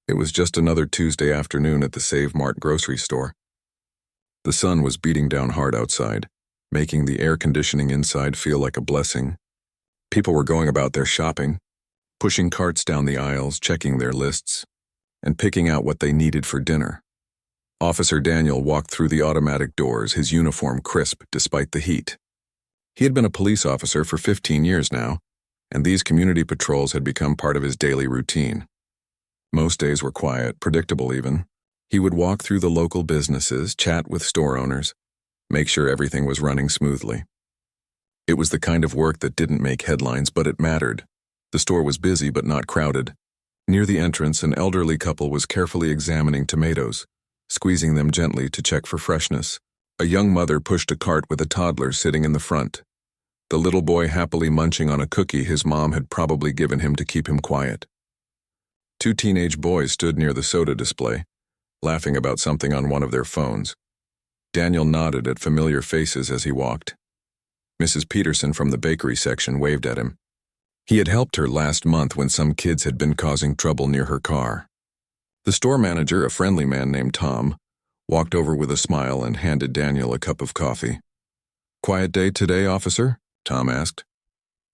It was just another Tuesday afternoon at the Save Mart grocery store. The sun was beating down hard outside, making the air conditioning inside feel like a blessing. People were going about their shopping, pushing carts down the aisles, checking their lists, and picking out what they needed for dinner. Officer Daniel walked through the automatic doors, his uniform crisp despite the heat. He had been a police officer for 15 years now, and these community patrols had become part of his daily routine. Most days were quiet, predictable even. He would walk through the local businesses, chat with store owners, make sure everything was running smoothly. It was the kind of work that didn't make headlines, but it mattered. The store was busy but not crowded. Near the entrance, an elderly couple was carefully examining tomatoes, squeezing them gently to check for freshness. A young mother pushed a cart with a toddler sitting in the front. The little boy happily munching on a cookie his mom had probably given him to keep him quiet. Two teenage boys stood near the soda display, laughing about something on one of their phones. Daniel nodded at familiar faces as he walked. Mrs. Peterson from the bakery section waved at him. He had helped her last month when some kids had been causing trouble near her car. The store manager, a friendly man named Tom, walked over with a smile and handed Daniel a cup of coffee. "Quiet day today, officer?" Tom asked.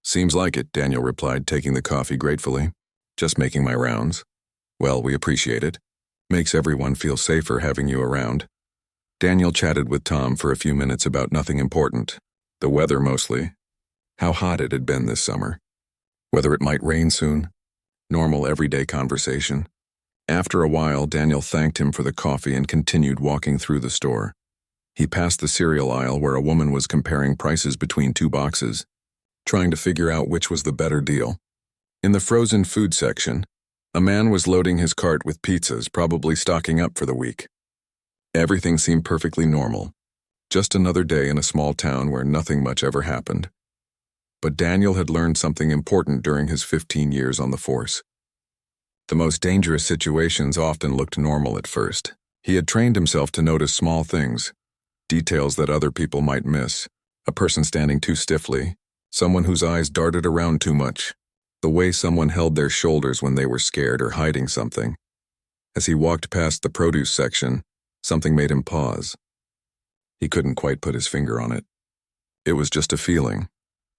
"Seems like it," Daniel replied, taking the coffee gratefully. "Just making my rounds." "Well, we appreciate it. Makes everyone feel safer having you around." Daniel chatted with Tom for a few minutes about nothing important. The weather mostly. How hot it had been this summer. Whether it might rain soon. Normal everyday conversation. After a while, Daniel thanked him for the coffee and continued walking through the store. He passed the cereal aisle where a woman was comparing prices between two boxes, trying to figure out which was the better deal. In the frozen food section, a man was loading his cart with pizzas, probably stocking up for the week. Everything seemed perfectly normal. Just another day in a small town where nothing much ever happened. But Daniel had learned something important during his 15 years on the force. The most dangerous situations often looked normal at first. He had trained himself to notice small things, details that other people might miss. A person standing too stiffly, someone whose eyes darted around too much, the way someone held their shoulders when they were scared or hiding something. As he walked past the produce section, something made him pause. He couldn't quite put his finger on it. It was just a feeling,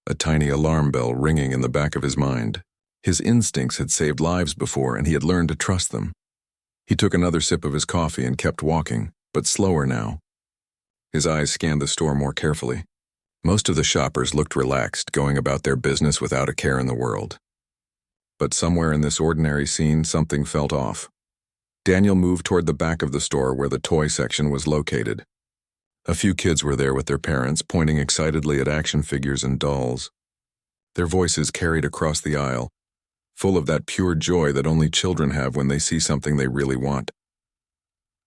a tiny alarm bell ringing in the back of his mind. His instincts had saved lives before, and he had learned to trust them. He took another sip of his coffee and kept walking, but slower now. His eyes scanned the store more carefully. Most of the shoppers looked relaxed, going about their business without a care in the world. But somewhere in this ordinary scene, something felt off. Daniel moved toward the back of the store where the toy section was located. A few kids were there with their parents, pointing excitedly at action figures and dolls. Their voices carried across the aisle, full of that pure joy that only children have when they see something they really want.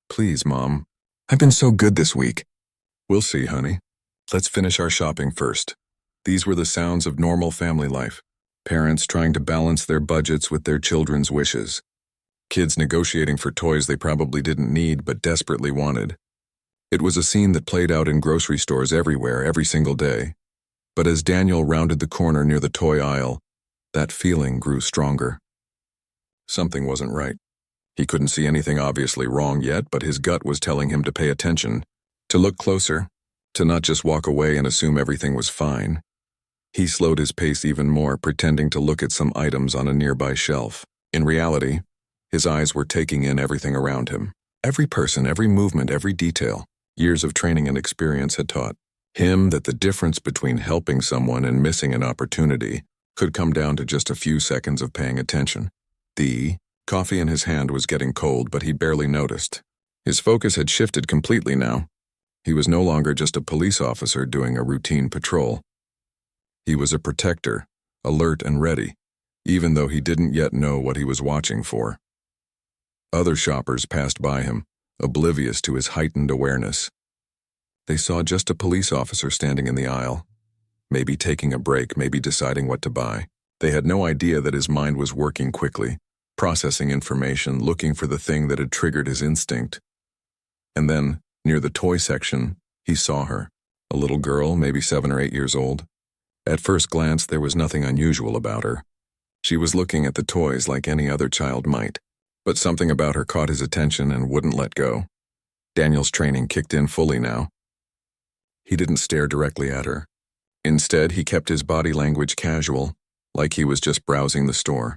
"Please, Mom. I've been so good this week." "We'll see, honey. Let's finish our shopping first." These were the sounds of normal family life. Parents trying to balance their budgets with their children's wishes. Kids negotiating for toys they probably didn't need but desperately wanted. It was a scene that played out in grocery stores everywhere, every single day. But as Daniel rounded the corner near the toy aisle, that feeling grew stronger. Something wasn't right. He couldn't see anything obviously wrong yet, but his gut was telling him to pay attention, to look closer, to not just walk away and assume everything was fine. He slowed his pace even more, pretending to look at some items on a nearby shelf. In reality, his eyes were taking in everything around him. Every person, every movement, every detail. Years of training and experience had taught him that the difference between helping someone and missing an opportunity could come down to just a few seconds of paying attention. The coffee in his hand was getting cold, but he barely noticed. His focus had shifted completely now. He was no longer just a police officer doing a routine patrol. He was a protector, alert and ready, even though he didn't yet know what he was watching for. Other shoppers passed by him, oblivious to his heightened awareness. They saw just a police officer standing in the aisle, maybe taking a break, maybe deciding what to buy. They had no idea that his mind was working quickly, processing information, looking for the thing that had triggered his instinct. And then, near the toy section, he saw her, a little girl, maybe 7 or 8 years old. At first glance, there was nothing unusual about her. She was looking at the toys like any other child might, But something about her caught his attention and wouldn't let go. Daniel's training kicked in fully now. He didn't stare directly at her. Instead, he kept his body language casual, like he was just browsing the store.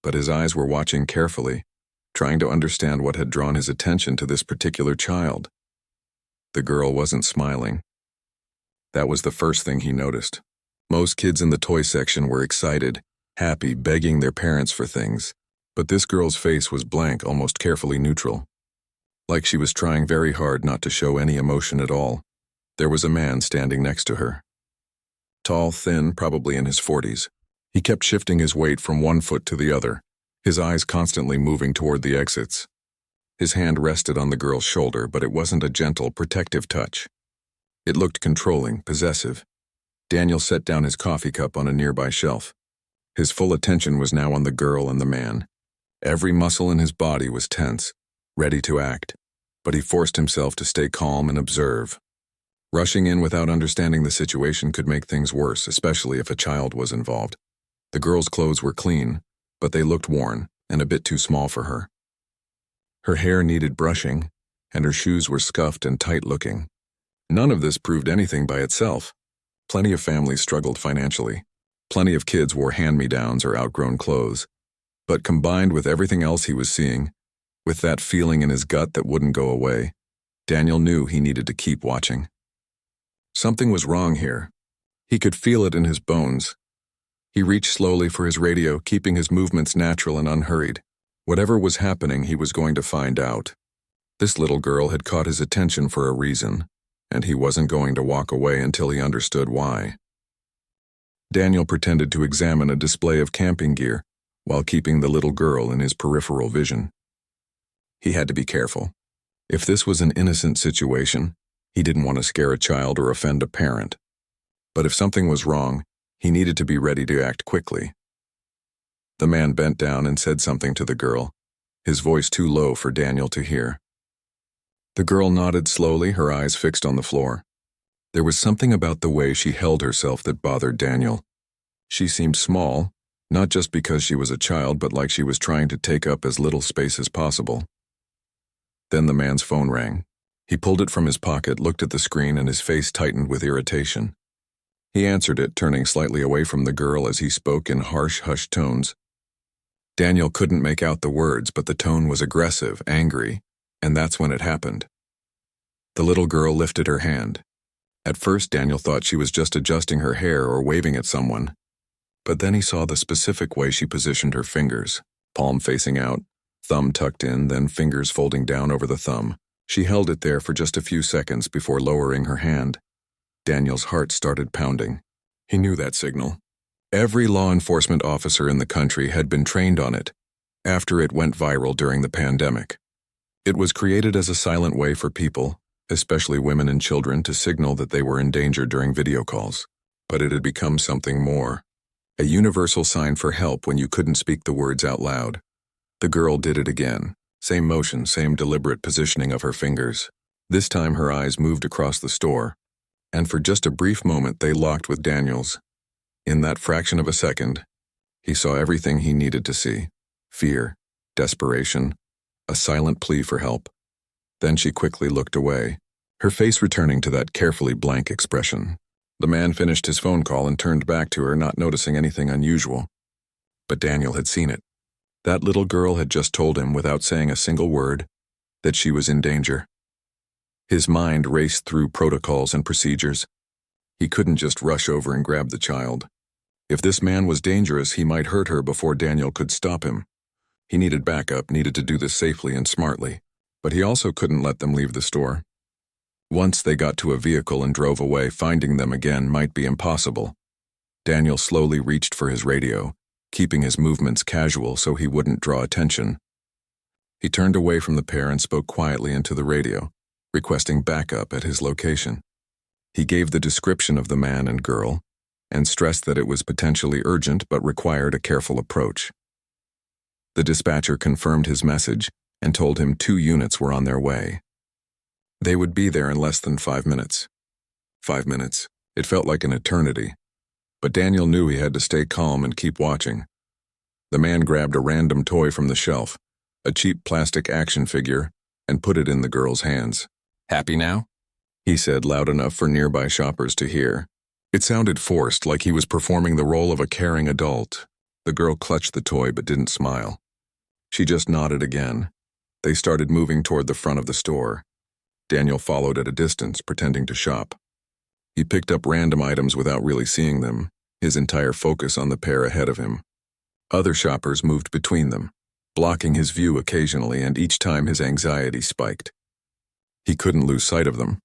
But his eyes were watching carefully, trying to understand what had drawn his attention to this particular child. The girl wasn't smiling. That was the first thing he noticed. Most kids in the toy section were excited, happy, begging their parents for things. But this girl's face was blank, almost carefully neutral. Like she was trying very hard not to show any emotion at all. There was a man standing next to her. Tall, thin, probably in his 40s. He kept shifting his weight from one foot to the other, his eyes constantly moving toward the exits. His hand rested on the girl's shoulder, but it wasn't a gentle, protective touch. It looked controlling, possessive. Daniel set down his coffee cup on a nearby shelf. His full attention was now on the girl and the man. Every muscle in his body was tense, ready to act, but he forced himself to stay calm and observe. Rushing in without understanding the situation could make things worse, especially if a child was involved. The girl's clothes were clean, but they looked worn and a bit too small for her. Her hair needed brushing, and her shoes were scuffed and tight-looking. None of this proved anything by itself. Plenty of families struggled financially. Plenty of kids wore hand-me-downs or outgrown clothes. But combined with everything else he was seeing, with that feeling in his gut that wouldn't go away, Daniel knew he needed to keep watching. Something was wrong here. He could feel it in his bones. He reached slowly for his radio, keeping his movements natural and unhurried. Whatever was happening, he was going to find out. This little girl had caught his attention for a reason, and he wasn't going to walk away until he understood why. Daniel pretended to examine a display of camping gear while keeping the little girl in his peripheral vision. He had to be careful. If this was an innocent situation, he didn't want to scare a child or offend a parent. But if something was wrong, he needed to be ready to act quickly. The man bent down and said something to the girl, his voice too low for Daniel to hear. The girl nodded slowly, her eyes fixed on the floor. There was something about the way she held herself that bothered Daniel. She seemed small, not just because she was a child, but like she was trying to take up as little space as possible. Then the man's phone rang. He pulled it from his pocket, looked at the screen, and his face tightened with irritation. He answered it, turning slightly away from the girl as he spoke in harsh, hushed tones. Daniel couldn't make out the words, but the tone was aggressive, angry, and that's when it happened. The little girl lifted her hand. At first, Daniel thought she was just adjusting her hair or waving at someone. But then he saw the specific way she positioned her fingers, palm facing out, thumb tucked in, then fingers folding down over the thumb. She held it there for just a few seconds before lowering her hand. Daniel's heart started pounding. He knew that signal. Every law enforcement officer in the country had been trained on it, after it went viral during the pandemic. It was created as a silent way for people, especially women and children, to signal that they were in danger during video calls. But it had become something more. A universal sign for help when you couldn't speak the words out loud. The girl did it again. Same motion, same deliberate positioning of her fingers. This time her eyes moved across the store, and for just a brief moment they locked with Daniel's. In that fraction of a second, he saw everything he needed to see. Fear, desperation, a silent plea for help. Then she quickly looked away, her face returning to that carefully blank expression. The man finished his phone call and turned back to her, not noticing anything unusual. But Daniel had seen it. That little girl had just told him, without saying a single word, that she was in danger. His mind raced through protocols and procedures. He couldn't just rush over and grab the child. If this man was dangerous, he might hurt her before Daniel could stop him. He needed backup, needed to do this safely and smartly. But he also couldn't let them leave the store. Once they got to a vehicle and drove away, finding them again might be impossible. Daniel slowly reached for his radio, keeping his movements casual so he wouldn't draw attention. He turned away from the pair and spoke quietly into the radio, requesting backup at his location. He gave the description of the man and girl, and stressed that it was potentially urgent but required a careful approach. The dispatcher confirmed his message and told him 2 units were on their way. They would be there in less than 5 minutes. 5 minutes. It felt like an eternity. But Daniel knew he had to stay calm and keep watching. The man grabbed a random toy from the shelf, a cheap plastic action figure, and put it in the girl's hands. "Happy now?" he said loud enough for nearby shoppers to hear. It sounded forced, like he was performing the role of a caring adult. The girl clutched the toy but didn't smile. She just nodded again. They started moving toward the front of the store. Daniel followed at a distance, pretending to shop. He picked up random items without really seeing them, his entire focus on the pair ahead of him. Other shoppers moved between them, blocking his view occasionally, and each time his anxiety spiked. He couldn't lose sight of them.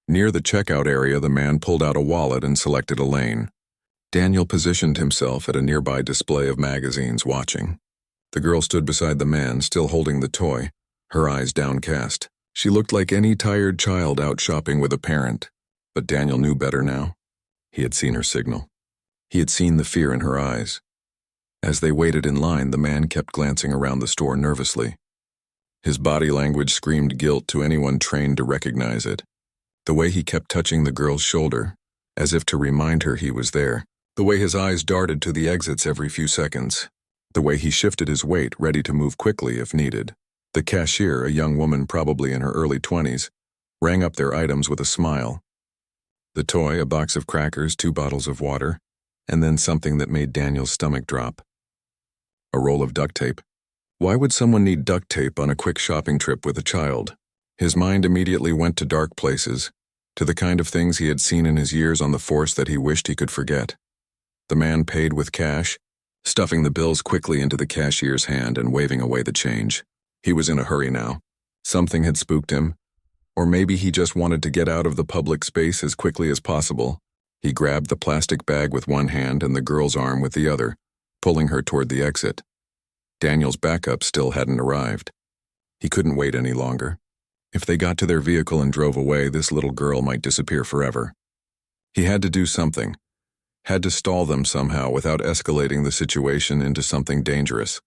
Near the checkout area, the man pulled out a wallet and selected a lane. Daniel positioned himself at a nearby display of magazines, watching. The girl stood beside the man, still holding the toy, her eyes downcast. She looked like any tired child out shopping with a parent. But Daniel knew better now. He had seen her signal. He had seen the fear in her eyes. As they waited in line, the man kept glancing around the store nervously. His body language screamed guilt to anyone trained to recognize it. The way he kept touching the girl's shoulder, as if to remind her he was there. The way his eyes darted to the exits every few seconds. The way he shifted his weight, ready to move quickly if needed. The cashier, a young woman probably in her early 20s, rang up their items with a smile. The toy, a box of crackers, 2 bottles of water, and then something that made Daniel's stomach drop. A roll of duct tape. Why would someone need duct tape on a quick shopping trip with a child? His mind immediately went to dark places, to the kind of things he had seen in his years on the force that he wished he could forget. The man paid with cash, stuffing the bills quickly into the cashier's hand and waving away the change. He was in a hurry now. Something had spooked him, or maybe he just wanted to get out of the public space as quickly as possible. He grabbed the plastic bag with one hand and the girl's arm with the other, pulling her toward the exit. Daniel's backup still hadn't arrived. He couldn't wait any longer. If they got to their vehicle and drove away, this little girl might disappear forever. He had to do something. Had to stall them somehow without escalating the situation into something dangerous.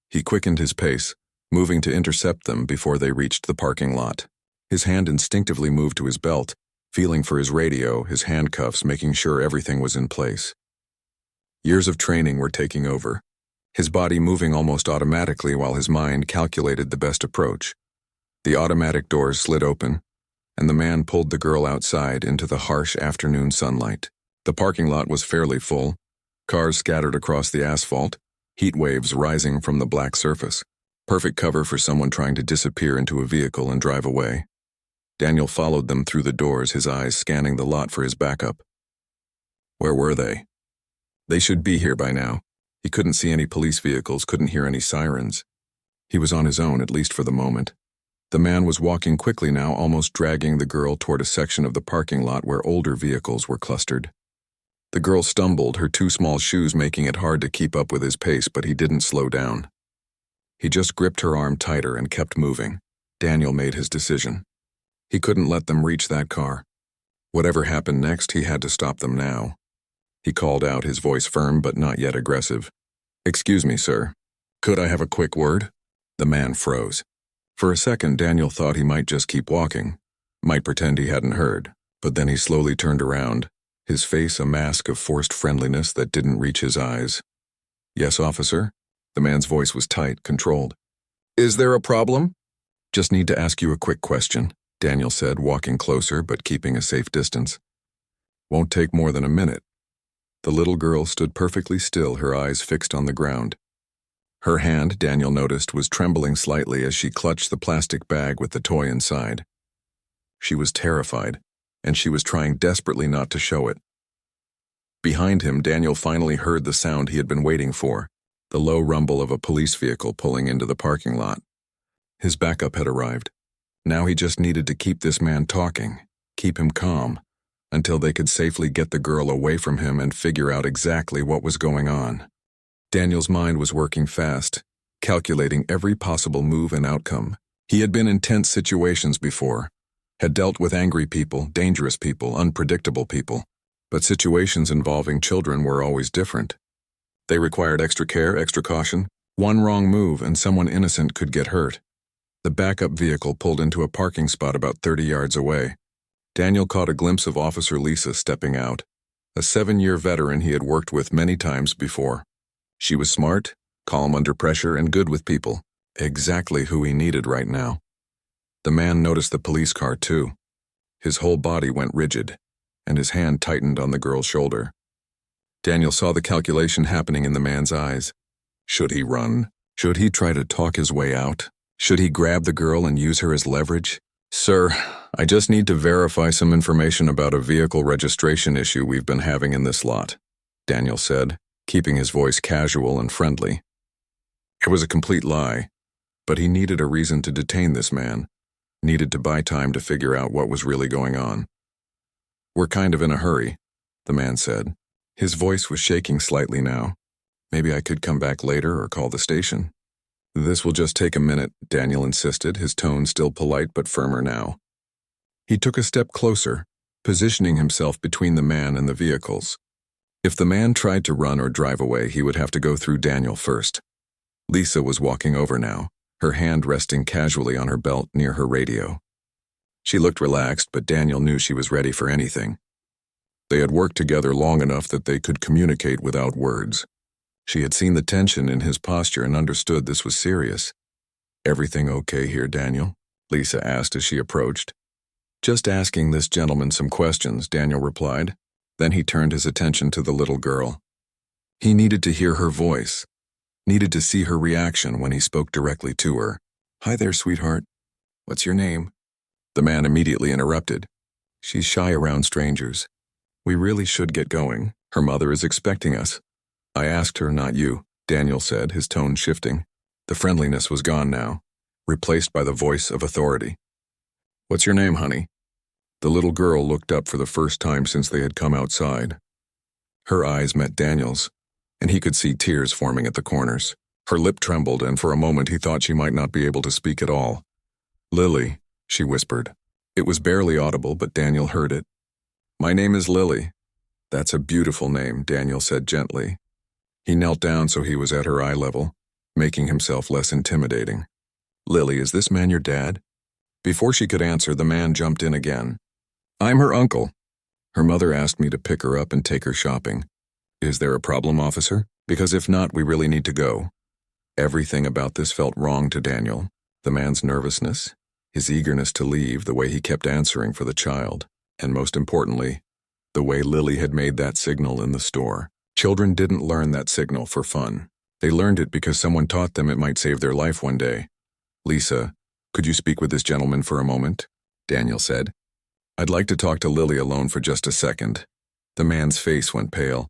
He quickened his pace, moving to intercept them before they reached the parking lot. His hand instinctively moved to his belt, feeling for his radio, his handcuffs, making sure everything was in place. Years of training were taking over, his body moving almost automatically while his mind calculated the best approach. The automatic doors slid open, and the man pulled the girl outside into the harsh afternoon sunlight. The parking lot was fairly full, cars scattered across the asphalt, heat waves rising from the black surface. Perfect cover for someone trying to disappear into a vehicle and drive away. Daniel followed them through the doors, his eyes scanning the lot for his backup. Where were they? They should be here by now. He couldn't see any police vehicles, couldn't hear any sirens. He was on his own, at least for the moment. The man was walking quickly now, almost dragging the girl toward a section of the parking lot where older vehicles were clustered. The girl stumbled, her 2 small shoes making it hard to keep up with his pace, but he didn't slow down. He just gripped her arm tighter and kept moving. Daniel made his decision. He couldn't let them reach that car. Whatever happened next, he had to stop them now. He called out, his voice firm but not yet aggressive. "Excuse me, sir. Could I have a quick word?" The man froze. For a second, Daniel thought he might just keep walking, might pretend he hadn't heard, but then he slowly turned around, his face a mask of forced friendliness that didn't reach his eyes. "Yes, officer?" The man's voice was tight, controlled. "Is there a problem?" "Just need to ask you a quick question," Daniel said, walking closer but keeping a safe distance. "Won't take more than a minute." The little girl stood perfectly still, her eyes fixed on the ground. Her hand, Daniel noticed, was trembling slightly as she clutched the plastic bag with the toy inside. She was terrified, and she was trying desperately not to show it. Behind him, Daniel finally heard the sound he had been waiting for, the low rumble of a police vehicle pulling into the parking lot. His backup had arrived. Now he just needed to keep this man talking, keep him calm, until they could safely get the girl away from him and figure out exactly what was going on. Daniel's mind was working fast, calculating every possible move and outcome. He had been in tense situations before, had dealt with angry people, dangerous people, unpredictable people, but situations involving children were always different. They required extra care, extra caution. One wrong move and someone innocent could get hurt. The backup vehicle pulled into a parking spot about 30 yards away. Daniel caught a glimpse of Officer Lisa stepping out, a 7-year veteran he had worked with many times before. She was smart, calm under pressure, and good with people. Exactly who he needed right now. The man noticed the police car too. His whole body went rigid, and his hand tightened on the girl's shoulder. Daniel saw the calculation happening in the man's eyes. Should he run? Should he try to talk his way out? Should he grab the girl and use her as leverage? Sir, I just need to verify some information about a vehicle registration issue we've been having in this lot, Daniel said, keeping his voice casual and friendly. It was a complete lie, but he needed a reason to detain this man, needed to buy time to figure out what was really going on. We're kind of in a hurry, the man said. His voice was shaking slightly now. Maybe I could come back later or call the station. This will just take a minute, Daniel insisted, his tone still polite but firmer now. He took a step closer, positioning himself between the man and the vehicles. If the man tried to run or drive away, he would have to go through Daniel first. Lisa was walking over now, her hand resting casually on her belt near her radio. She looked relaxed, but Daniel knew she was ready for anything. They had worked together long enough that they could communicate without words. She had seen the tension in his posture and understood this was serious. Everything okay here, Daniel? Lisa asked as she approached. Just asking this gentleman some questions, Daniel replied. Then he turned his attention to the little girl. He needed to hear her voice, needed to see her reaction when he spoke directly to her. Hi there, sweetheart. What's your name? The man immediately interrupted. She's shy around strangers. We really should get going. Her mother is expecting us. I asked her, not you, Daniel said, his tone shifting. The friendliness was gone now, replaced by the voice of authority. What's your name, honey? The little girl looked up for the first time since they had come outside. Her eyes met Daniel's, and he could see tears forming at the corners. Her lip trembled, and for a moment he thought she might not be able to speak at all. Lily, she whispered. It was barely audible, but Daniel heard it. My name is Lily. That's a beautiful name, Daniel said gently. He knelt down so he was at her eye level, making himself less intimidating. Lily, is this man your dad? Before she could answer, the man jumped in again. I'm her uncle. Her mother asked me to pick her up and take her shopping. Is there a problem, officer? Because if not, we really need to go. Everything about this felt wrong to Daniel. The man's nervousness, his eagerness to leave, the way he kept answering for the child, and most importantly, the way Lily had made that signal in the store. Children didn't learn that signal for fun. They learned it because someone taught them it might save their life one day. Lisa, could you speak with this gentleman for a moment? Daniel said. I'd like to talk to Lily alone for just a second. The man's face went pale.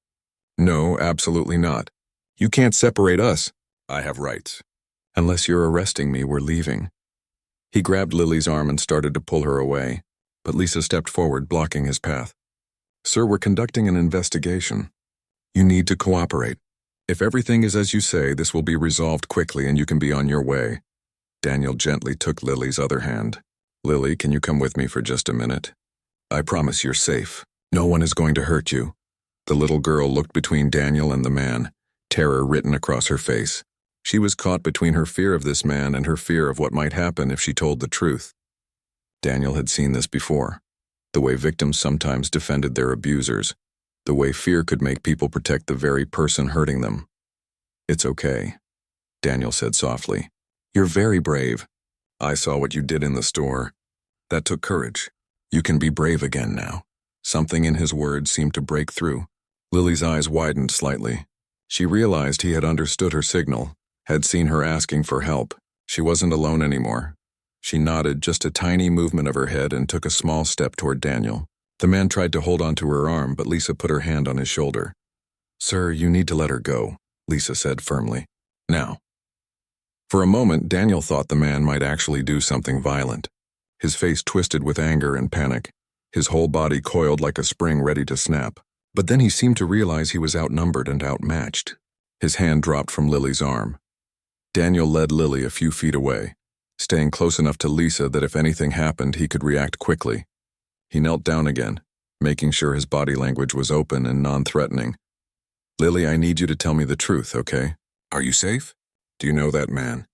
No, absolutely not. You can't separate us. I have rights. Unless you're arresting me, we're leaving. He grabbed Lily's arm and started to pull her away, but Lisa stepped forward, blocking his path. Sir, we're conducting an investigation. You need to cooperate. If everything is as you say, this will be resolved quickly and you can be on your way. Daniel gently took Lily's other hand. Lily, can you come with me for just a minute? I promise you're safe. No one is going to hurt you. The little girl looked between Daniel and the man, terror written across her face. She was caught between her fear of this man and her fear of what might happen if she told the truth. Daniel had seen this before. The way victims sometimes defended their abusers. The way fear could make people protect the very person hurting them. It's okay, Daniel said softly. You're very brave. I saw what you did in the store. That took courage. You can be brave again now. Something in his words seemed to break through. Lily's eyes widened slightly. She realized he had understood her signal, had seen her asking for help. She wasn't alone anymore. She nodded just a tiny movement of her head and took a small step toward Daniel. The man tried to hold onto her arm, but Lisa put her hand on his shoulder. Sir, you need to let her go, Lisa said firmly. Now. For a moment, Daniel thought the man might actually do something violent. His face twisted with anger and panic, his whole body coiled like a spring ready to snap. But then he seemed to realize he was outnumbered and outmatched. His hand dropped from Lily's arm. Daniel led Lily a few feet away, staying close enough to Lisa that if anything happened, he could react quickly. He knelt down again, making sure his body language was open and non-threatening. Lily, I need you to tell me the truth, okay? Are you safe? Do you know that man?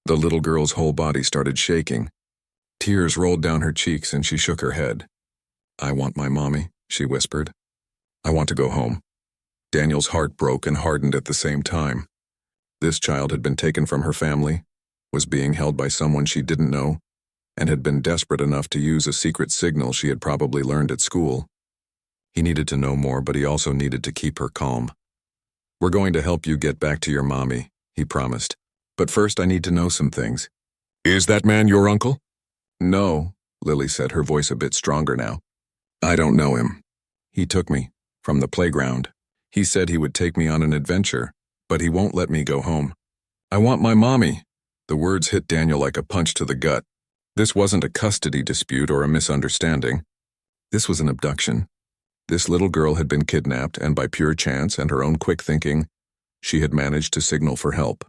The little girl's whole body started shaking. Tears rolled down her cheeks and she shook her head. I want my mommy, she whispered. I want to go home. Daniel's heart broke and hardened at the same time. This child had been taken from her family, was being held by someone she didn't know, and had been desperate enough to use a secret signal she had probably learned at school. He needed to know more, but he also needed to keep her calm. "We're going to help you get back to your mommy," he promised. "But first I need to know some things." "Is that man your uncle?" "No," Lily said, her voice a bit stronger now. "I don't know him. He took me from the playground. He said he would take me on an adventure, but he won't let me go home. I want my mommy." The words hit Daniel like a punch to the gut. This wasn't a custody dispute or a misunderstanding. This was an abduction. This little girl had been kidnapped, and by pure chance and her own quick thinking, she had managed to signal for help.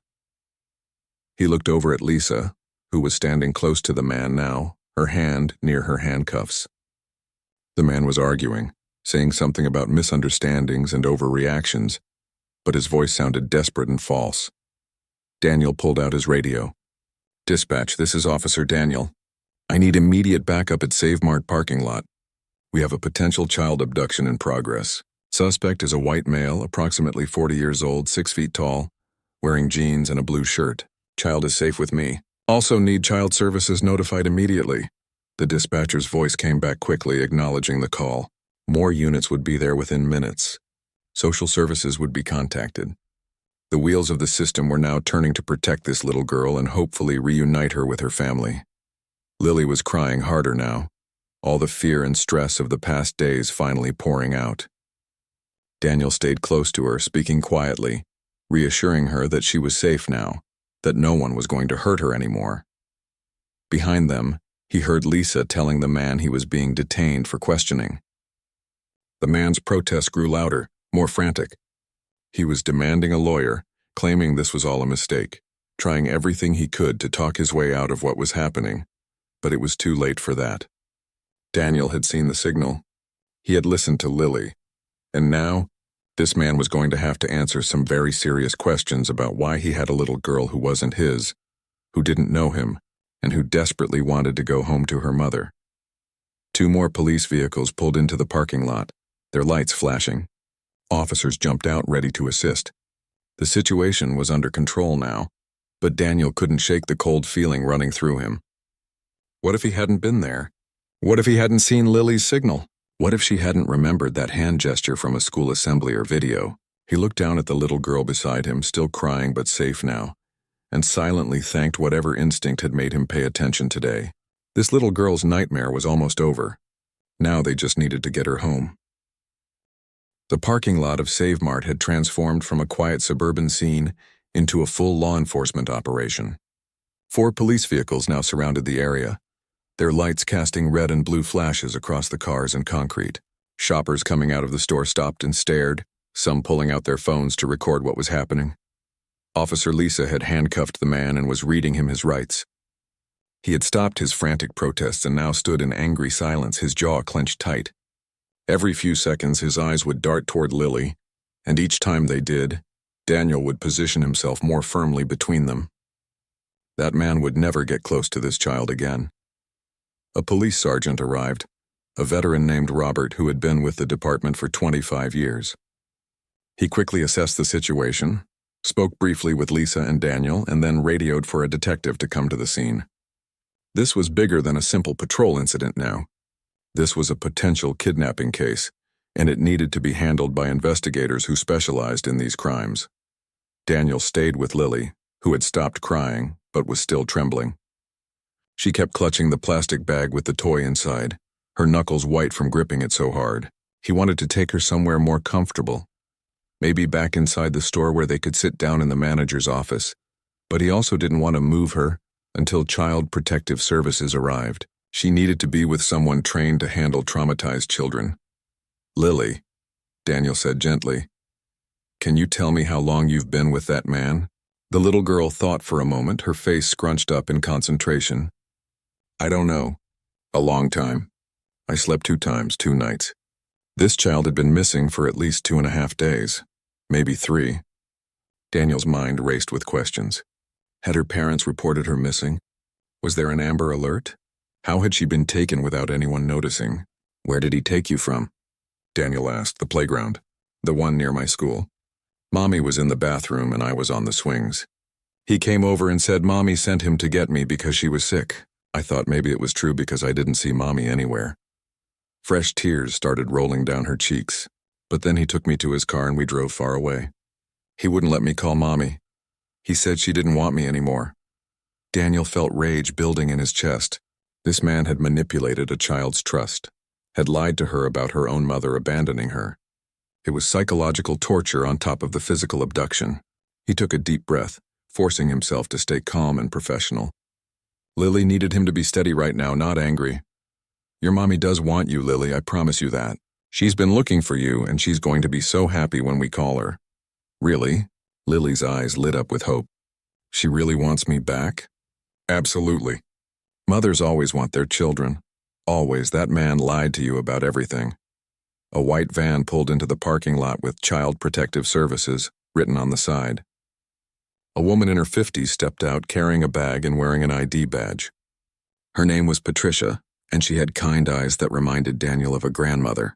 He looked over at Lisa, who was standing close to the man now, her hand near her handcuffs. The man was arguing, saying something about misunderstandings and overreactions, but his voice sounded desperate and false. Daniel pulled out his radio. "Dispatch, this is Officer Daniel. I need immediate backup at Save Mart parking lot. We have a potential child abduction in progress. Suspect is a white male, approximately 40 years old, 6 feet tall, wearing jeans and a blue shirt. Child is safe with me. Also need child services notified immediately." The dispatcher's voice came back quickly, acknowledging the call. More units would be there within minutes. Social services would be contacted. The wheels of the system were now turning to protect this little girl and hopefully reunite her with her family. Lily was crying harder now, all the fear and stress of the past days finally pouring out. Daniel stayed close to her, speaking quietly, reassuring her that she was safe now, that no one was going to hurt her anymore. Behind them, he heard Lisa telling the man he was being detained for questioning. The man's protest grew louder, more frantic. He was demanding a lawyer, claiming this was all a mistake, trying everything he could to talk his way out of what was happening, but it was too late for that. Daniel had seen the signal. He had listened to Lily, and now, this man was going to have to answer some very serious questions about why he had a little girl who wasn't his, who didn't know him, and who desperately wanted to go home to her mother. 2 more police vehicles pulled into the parking lot, their lights flashing. Officers jumped out ready to assist. The situation was under control now, but Daniel couldn't shake the cold feeling running through him. What if he hadn't been there? What if he hadn't seen Lily's signal? What if she hadn't remembered that hand gesture from a school assembly or video? He looked down at the little girl beside him, still crying but safe now, and silently thanked whatever instinct had made him pay attention today. This little girl's nightmare was almost over. Now they just needed to get her home. The parking lot of Save Mart had transformed from a quiet suburban scene into a full law enforcement operation. 4 police vehicles now surrounded the area, their lights casting red and blue flashes across the cars and concrete. Shoppers coming out of the store stopped and stared, some pulling out their phones to record what was happening. Officer Lisa had handcuffed the man and was reading him his rights. He had stopped his frantic protests and now stood in angry silence, his jaw clenched tight. Every few seconds his eyes would dart toward Lily, and each time they did, Daniel would position himself more firmly between them. That man would never get close to this child again. A police sergeant arrived, a veteran named Robert who had been with the department for 25 years. He quickly assessed the situation, spoke briefly with Lisa and Daniel, and then radioed for a detective to come to the scene. This was bigger than a simple patrol incident now. This was a potential kidnapping case, and it needed to be handled by investigators who specialized in these crimes. Daniel stayed with Lily, who had stopped crying, but was still trembling. She kept clutching the plastic bag with the toy inside, her knuckles white from gripping it so hard. He wanted to take her somewhere more comfortable, maybe back inside the store where they could sit down in the manager's office, but he also didn't want to move her until Child Protective Services arrived. She needed to be with someone trained to handle traumatized children. "Lily," Daniel said gently, "can you tell me how long you've been with that man?" The little girl thought for a moment, her face scrunched up in concentration. "I don't know. A long time. I slept 2 times, 2 nights. This child had been missing for at least 2.5 days, maybe 3. Daniel's mind raced with questions. Had her parents reported her missing? Was there an Amber Alert? How had she been taken without anyone noticing? "Where did he take you from?" Daniel asked. "The playground. The one near my school." Mommy was in the bathroom and I was on the swings. He came over and said Mommy sent him to get me because she was sick. I thought maybe it was true because I didn't see Mommy anywhere. Fresh tears started rolling down her cheeks, but then he took me to his car and we drove far away. He wouldn't let me call Mommy. He said she didn't want me anymore. Daniel felt rage building in his chest. This man had manipulated a child's trust, had lied to her about her own mother abandoning her. It was psychological torture on top of the physical abduction. He took a deep breath, forcing himself to stay calm and professional. Lily needed him to be steady right now, not angry. Your mommy does want you, Lily, I promise you that. She's been looking for you, and she's going to be so happy when we call her. Really? Lily's eyes lit up with hope. She really wants me back? Absolutely. Mothers always want their children. Always. That man lied to you about everything. A white van pulled into the parking lot with Child Protective Services written on the side. A woman in her 50s stepped out carrying a bag and wearing an ID badge. Her name was Patricia, and she had kind eyes that reminded Daniel of a grandmother.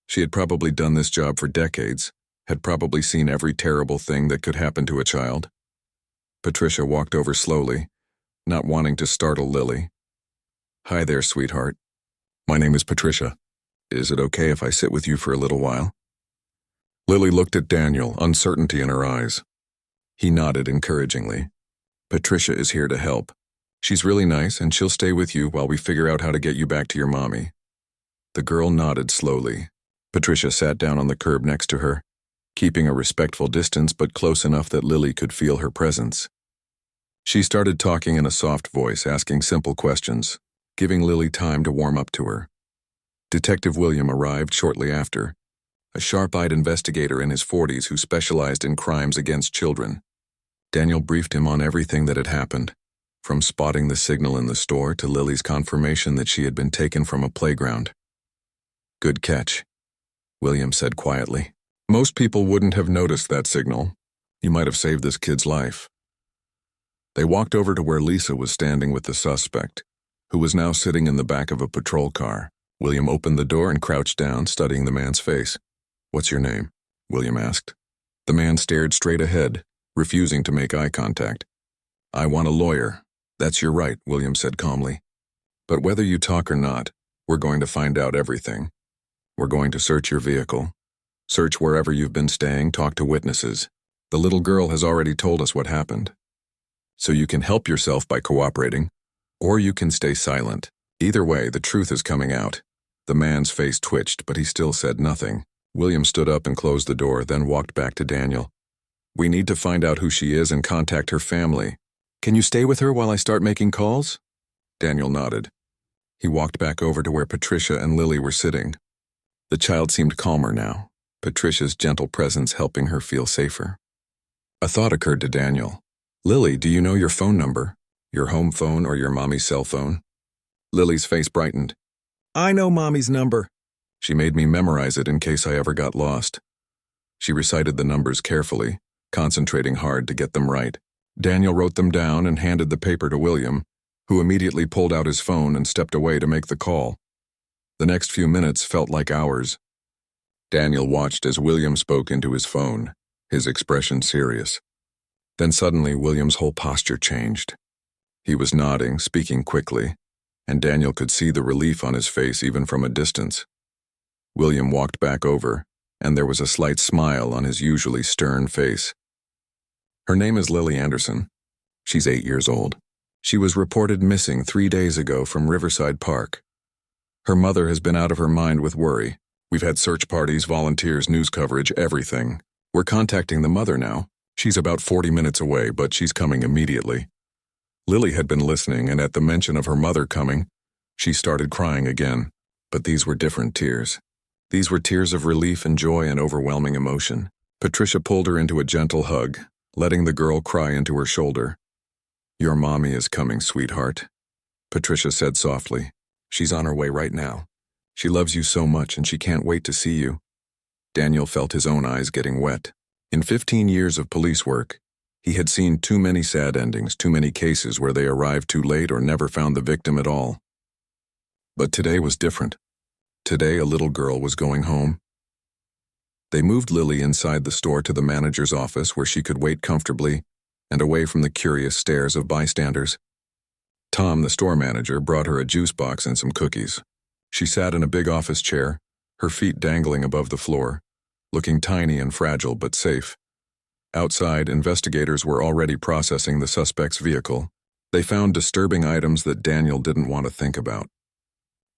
She had probably done this job for decades, had probably seen every terrible thing that could happen to a child. Patricia walked over slowly, not wanting to startle Lily. Hi there, sweetheart. My name is Patricia. Is it okay if I sit with you for a little while? Lily looked at Daniel, uncertainty in her eyes. He nodded encouragingly. Patricia is here to help. She's really nice and she'll stay with you while we figure out how to get you back to your mommy. The girl nodded slowly. Patricia sat down on the curb next to her, keeping a respectful distance but close enough that Lily could feel her presence. She started talking in a soft voice, asking simple questions, giving Lily time to warm up to her. Detective William arrived shortly after, a sharp-eyed investigator in his 40s who specialized in crimes against children. Daniel briefed him on everything that had happened, from spotting the signal in the store to Lily's confirmation that she had been taken from a playground. Good catch, William said quietly. Most people wouldn't have noticed that signal. You might have saved this kid's life. They walked over to where Lisa was standing with the suspect, who was now sitting in the back of a patrol car. William opened the door and crouched down, studying the man's face. What's your name? William asked. The man stared straight ahead, refusing to make eye contact. I want a lawyer. That's your right, William said calmly. But whether you talk or not, we're going to find out everything. We're going to search your vehicle. Search wherever you've been staying, talk to witnesses. The little girl has already told us what happened. So you can help yourself by cooperating, or you can stay silent. Either way, the truth is coming out. The man's face twitched, but he still said nothing. William stood up and closed the door, then walked back to Daniel. We need to find out who she is and contact her family. Can you stay with her while I start making calls? Daniel nodded. He walked back over to where Patricia and Lily were sitting. The child seemed calmer now, Patricia's gentle presence helping her feel safer. A thought occurred to Daniel. Lily, do you know your phone number? Your home phone or your mommy's cell phone? Lily's face brightened. I know Mommy's number. She made me memorize it in case I ever got lost. She recited the numbers carefully, concentrating hard to get them right. Daniel wrote them down and handed the paper to William, who immediately pulled out his phone and stepped away to make the call. The next few minutes felt like hours. Daniel watched as William spoke into his phone, his expression serious. Then suddenly William's whole posture changed. He was nodding, speaking quickly, and Daniel could see the relief on his face even from a distance. William walked back over, and there was a slight smile on his usually stern face. Her name is Lily Anderson. She's 8 years old. She was reported missing 3 days ago from Riverside Park. Her mother has been out of her mind with worry. We've had search parties, volunteers, news coverage, everything. We're contacting the mother now. She's about 40 minutes away, but she's coming immediately. Lily had been listening, and at the mention of her mother coming, she started crying again. But these were different tears. These were tears of relief and joy and overwhelming emotion. Patricia pulled her into a gentle hug, letting the girl cry into her shoulder. Your mommy is coming, sweetheart, Patricia said softly. She's on her way right now. She loves you so much and she can't wait to see you. Daniel felt his own eyes getting wet. In 15 years of police work, he had seen too many sad endings, too many cases where they arrived too late or never found the victim at all. But today was different. Today a little girl was going home. They moved Lily inside the store to the manager's office where she could wait comfortably and away from the curious stares of bystanders. Tom, the store manager, brought her a juice box and some cookies. She sat in a big office chair, her feet dangling above the floor, looking tiny and fragile but safe. Outside, investigators were already processing the suspect's vehicle. They found disturbing items that Daniel didn't want to think about.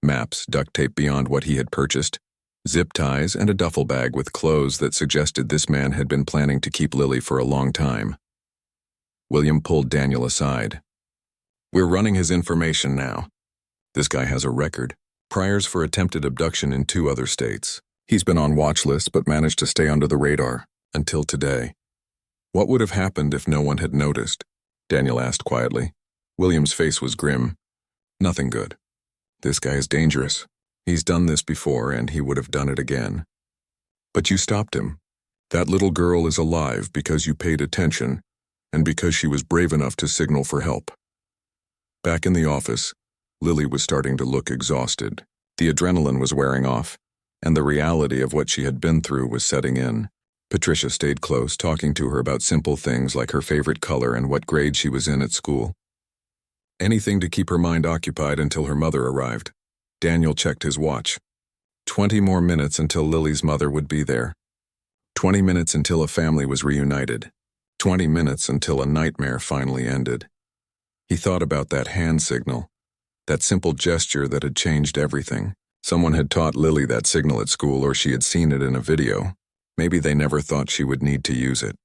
Maps, duct tape beyond what he had purchased, zip ties, and a duffel bag with clothes that suggested this man had been planning to keep Lily for a long time. William pulled Daniel aside. "We're running his information now. This guy has a record. Priors for attempted abduction in 2 other states. He's been on watch lists but managed to stay under the radar, until today." "What would have happened if no one had noticed?" Daniel asked quietly. William's face was grim. "Nothing good. This guy is dangerous. He's done this before and he would have done it again." "But you stopped him. That little girl is alive because you paid attention and because she was brave enough to signal for help." Back in the office, Lily was starting to look exhausted. The adrenaline was wearing off, and the reality of what she had been through was setting in. Patricia stayed close, talking to her about simple things like her favorite color and what grade she was in at school. Anything to keep her mind occupied until her mother arrived. Daniel checked his watch. 20 more minutes until Lily's mother would be there. 20 minutes until a family was reunited. 20 minutes until a nightmare finally ended. He thought about that hand signal, that simple gesture that had changed everything. Someone had taught Lily that signal at school, or she had seen it in a video. Maybe they never thought she would need to use it.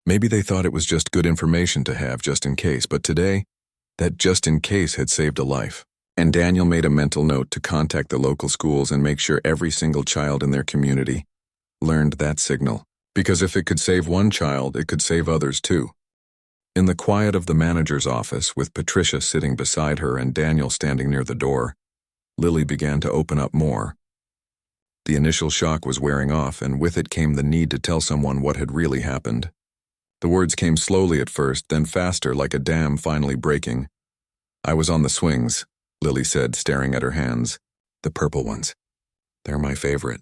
Maybe they thought it was just good information to have just in case, but today, that just in case had saved a life. And Daniel made a mental note to contact the local schools and make sure every single child in their community learned that signal. Because if it could save one child, it could save others too. In the quiet of the manager's office, with Patricia sitting beside her and Daniel standing near the door, Lily began to open up more. The initial shock was wearing off, and with it came the need to tell someone what had really happened. The words came slowly at first, then faster, like a dam finally breaking. "I was on the swings," Lily said, staring at her hands. "The purple ones. They're my favorite.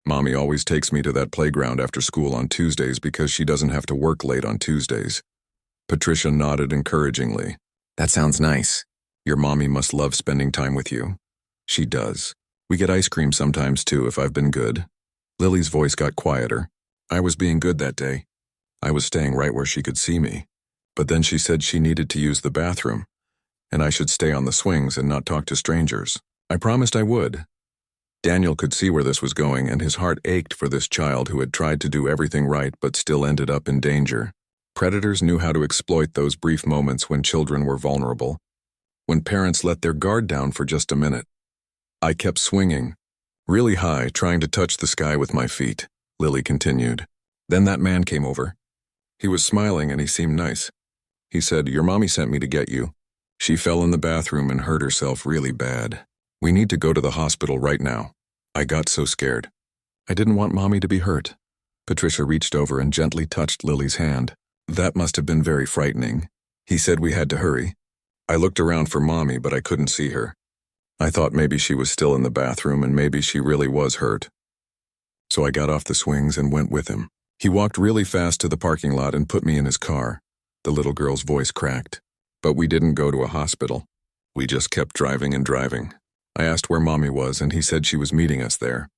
Mommy always takes me to that playground after school on Tuesdays because she doesn't have to work late on Tuesdays." Patricia nodded encouragingly. "That sounds nice. Your mommy must love spending time with you." "She does. We get ice cream sometimes too if I've been good." Lily's voice got quieter. "I was being good that day. I was staying right where she could see me. But then she said she needed to use the bathroom, and I should stay on the swings and not talk to strangers. I promised I would." Daniel could see where this was going, and his heart ached for this child who had tried to do everything right but still ended up in danger. Predators knew how to exploit those brief moments when children were vulnerable, when parents let their guard down for just a minute. "I kept swinging, really high, trying to touch the sky with my feet," Lily continued. "Then that man came over. He was smiling and he seemed nice. He said, 'Your mommy sent me to get you. She fell in the bathroom and hurt herself really bad. We need to go to the hospital right now.' I got so scared. I didn't want mommy to be hurt." Patricia reached over and gently touched Lily's hand. "That must have been very frightening. He said we had to hurry. I looked around for mommy, but I couldn't see her. I thought maybe she was still in the bathroom and maybe she really was hurt. So I got off the swings and went with him. He walked really fast to the parking lot and put me in his car." The little girl's voice cracked. "But we didn't go to a hospital. We just kept driving and driving. I asked where mommy was and he said she was meeting us there.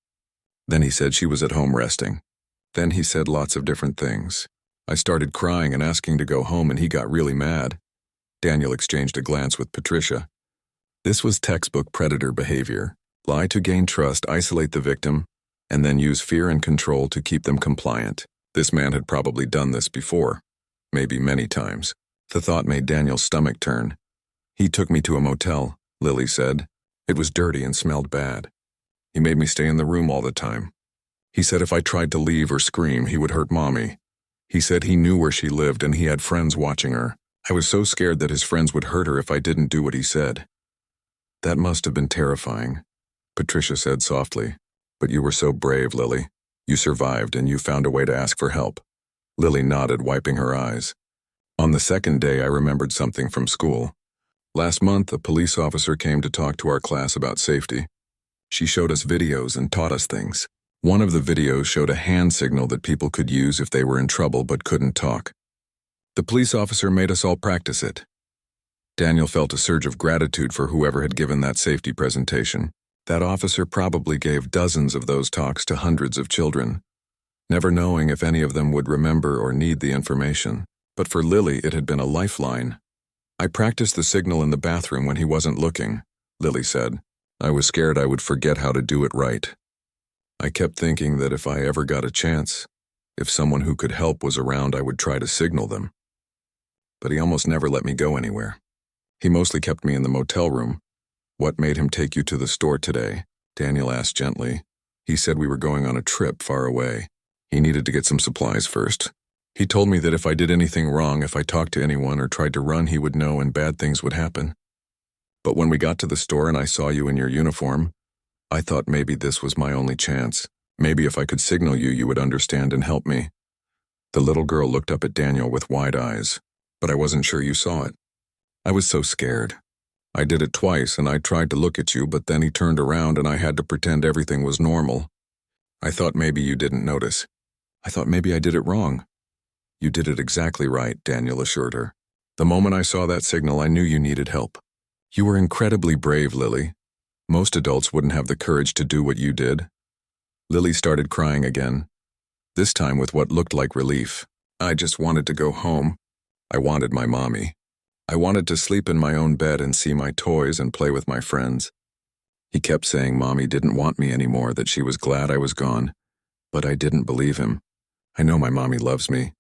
Then he said she was at home resting. Then he said lots of different things. I started crying and asking to go home and he got really mad." Daniel exchanged a glance with Patricia. This was textbook predator behavior. Lie to gain trust, isolate the victim, and then use fear and control to keep them compliant. This man had probably done this before, maybe many times. The thought made Daniel's stomach turn. "He took me to a motel," Lily said. "It was dirty and smelled bad. He made me stay in the room all the time. He said if I tried to leave or scream, he would hurt mommy. He said he knew where she lived and he had friends watching her. I was so scared that his friends would hurt her if I didn't do what he said." "That must have been terrifying," Patricia said softly. "But you were so brave, Lily. You survived and you found a way to ask for help." Lily nodded, wiping her eyes. "On the second day, I remembered something from school. Last month, a police officer came to talk to our class about safety. She showed us videos and taught us things. One of the videos showed a hand signal that people could use if they were in trouble but couldn't talk. The police officer made us all practice it. Daniel felt a surge of gratitude for whoever had given that safety presentation. That officer probably gave dozens of those talks to hundreds of children, never knowing if any of them would remember or need the information. But for Lily, it had been a lifeline. I practiced the signal in the bathroom when he wasn't looking, Lily said. I was scared I would forget how to do it right. I kept thinking that if I ever got a chance, if someone who could help was around, I would try to signal them. But he almost never let me go anywhere. He mostly kept me in the motel room. What made him take you to the store today? Daniel asked gently. He said we were going on a trip far away. He needed to get some supplies first. He told me that if I did anything wrong, if I talked to anyone or tried to run, he would know and bad things would happen. But when we got to the store and I saw you in your uniform, I thought maybe this was my only chance. Maybe if I could signal you, you would understand and help me. The little girl looked up at Daniel with wide eyes, but I wasn't sure you saw it. I was so scared. I did it twice and I tried to look at you, but then he turned around and I had to pretend everything was normal. I thought maybe you didn't notice. I thought maybe I did it wrong. You did it exactly right, Daniel assured her. The moment I saw that signal, I knew you needed help. You were incredibly brave, Lily. Most adults wouldn't have the courage to do what you did. Lily started crying again, this time with what looked like relief. I just wanted to go home. I wanted my mommy. I wanted to sleep in my own bed and see my toys and play with my friends. He kept saying Mommy didn't want me anymore, that she was glad I was gone. But I didn't believe him. I know my mommy loves me.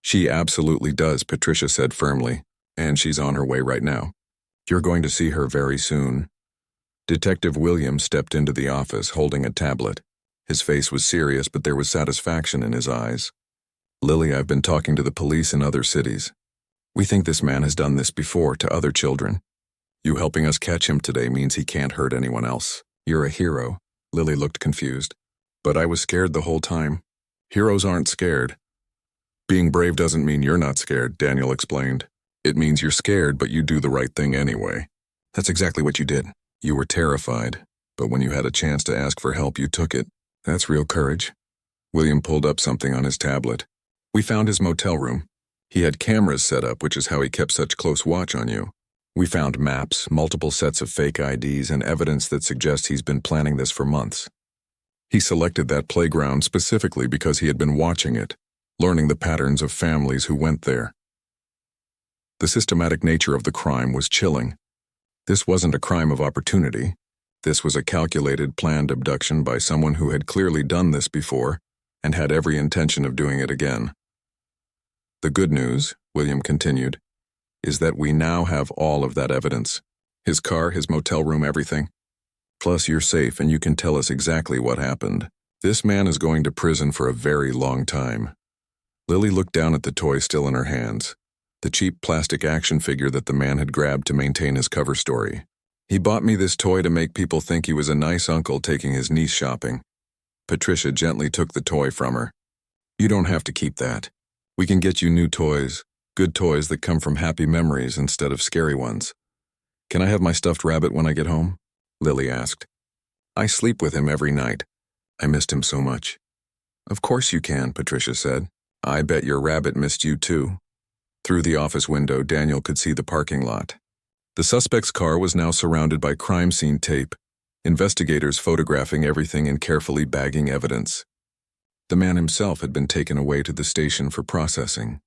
She absolutely does, Patricia said firmly, and she's on her way right now. You're going to see her very soon. Detective Williams stepped into the office holding a tablet. His face was serious, but there was satisfaction in his eyes. Lily, I've been talking to the police in other cities. We think this man has done this before to other children. You helping us catch him today means he can't hurt anyone else. You're a hero. Lily looked confused. But I was scared the whole time. Heroes aren't scared. Being brave doesn't mean you're not scared, Daniel explained. It means you're scared, but you do the right thing anyway. That's exactly what you did. You were terrified, but when you had a chance to ask for help, you took it. That's real courage. William pulled up something on his tablet. We found his motel room. He had cameras set up, which is how he kept such close watch on you. We found maps, multiple sets of fake IDs, and evidence that suggests he's been planning this for months. He selected that playground specifically because he had been watching it, learning the patterns of families who went there. The systematic nature of the crime was chilling. This wasn't a crime of opportunity. This was a calculated, planned abduction by someone who had clearly done this before and had every intention of doing it again. The good news, William continued, is that we now have all of that evidence. His car, his motel room, everything. Plus, you're safe and you can tell us exactly what happened. This man is going to prison for a very long time. Lily looked down at the toy still in her hands, the cheap plastic action figure that the man had grabbed to maintain his cover story. He bought me this toy to make people think he was a nice uncle taking his niece shopping. Patricia gently took the toy from her. You don't have to keep that. We can get you new toys, good toys that come from happy memories instead of scary ones. Can I have my stuffed rabbit when I get home? Lily asked. I sleep with him every night. I missed him so much. Of course you can, Patricia said. I bet your rabbit missed you too. Through the office window, Daniel could see the parking lot. The suspect's car was now surrounded by crime scene tape, investigators photographing everything and carefully bagging evidence. The man himself had been taken away to the station for processing.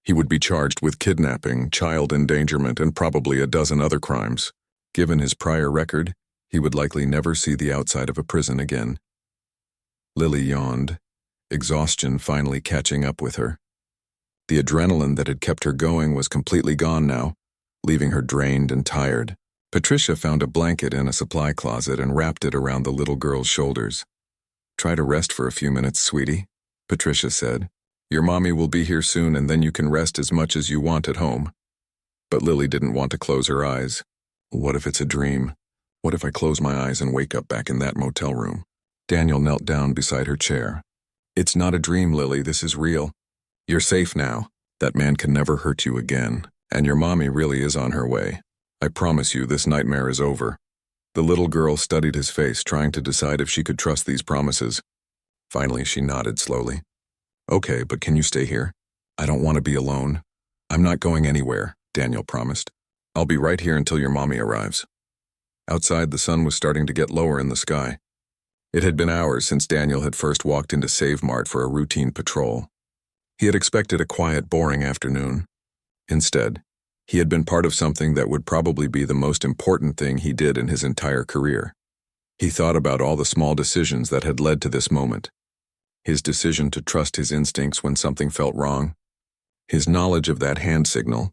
He would be charged with kidnapping, child endangerment, and probably a dozen other crimes. Given his prior record, he would likely never see the outside of a prison again. Lily yawned, exhaustion finally catching up with her. The adrenaline that had kept her going was completely gone now, leaving her drained and tired. Patricia found a blanket in a supply closet and wrapped it around the little girl's shoulders. Try to rest for a few minutes, sweetie, Patricia said. Your mommy will be here soon and then you can rest as much as you want at home. But Lily didn't want to close her eyes. What if it's a dream? What if I close my eyes and wake up back in that motel room? Daniel knelt down beside her chair. It's not a dream, Lily, this is real. You're safe now. That man can never hurt you again, and your mommy really is on her way. I promise you this nightmare is over. The little girl studied his face, trying to decide if she could trust these promises. Finally, she nodded slowly. Okay, but can you stay here? I don't want to be alone. I'm not going anywhere, Daniel promised. I'll be right here until your mommy arrives. Outside, the sun was starting to get lower in the sky. It had been hours since Daniel had first walked into Save Mart for a routine patrol. He had expected a quiet, boring afternoon. Instead, he had been part of something that would probably be the most important thing he did in his entire career. He thought about all the small decisions that had led to this moment. His decision to trust his instincts when something felt wrong, his knowledge of that hand signal,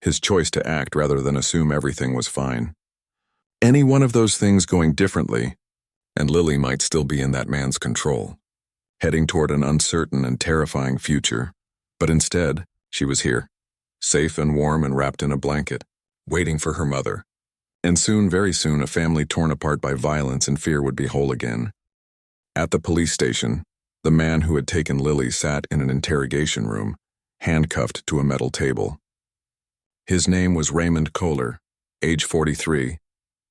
his choice to act rather than assume everything was fine. Any one of those things going differently, and Lily might still be in that man's control, heading toward an uncertain and terrifying future. But instead, she was here, safe and warm and wrapped in a blanket, waiting for her mother. And soon, very soon, a family torn apart by violence and fear would be whole again. At the police station, the man who had taken Lily sat in an interrogation room, handcuffed to a metal table. His name was Raymond Kohler, age 43,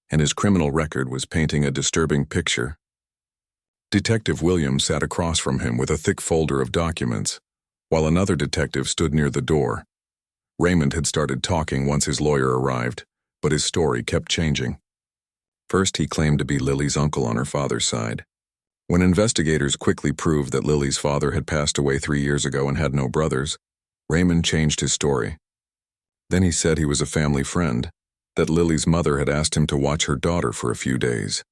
and his criminal record was painting a disturbing picture. Detective Williams sat across from him with a thick folder of documents, while another detective stood near the door. Raymond had started talking once his lawyer arrived, but his story kept changing. First, he claimed to be Lily's uncle on her father's side. When investigators quickly proved that Lily's father had passed away 3 years ago and had no brothers, Raymond changed his story. Then he said he was a family friend, that Lily's mother had asked him to watch her daughter for a few days.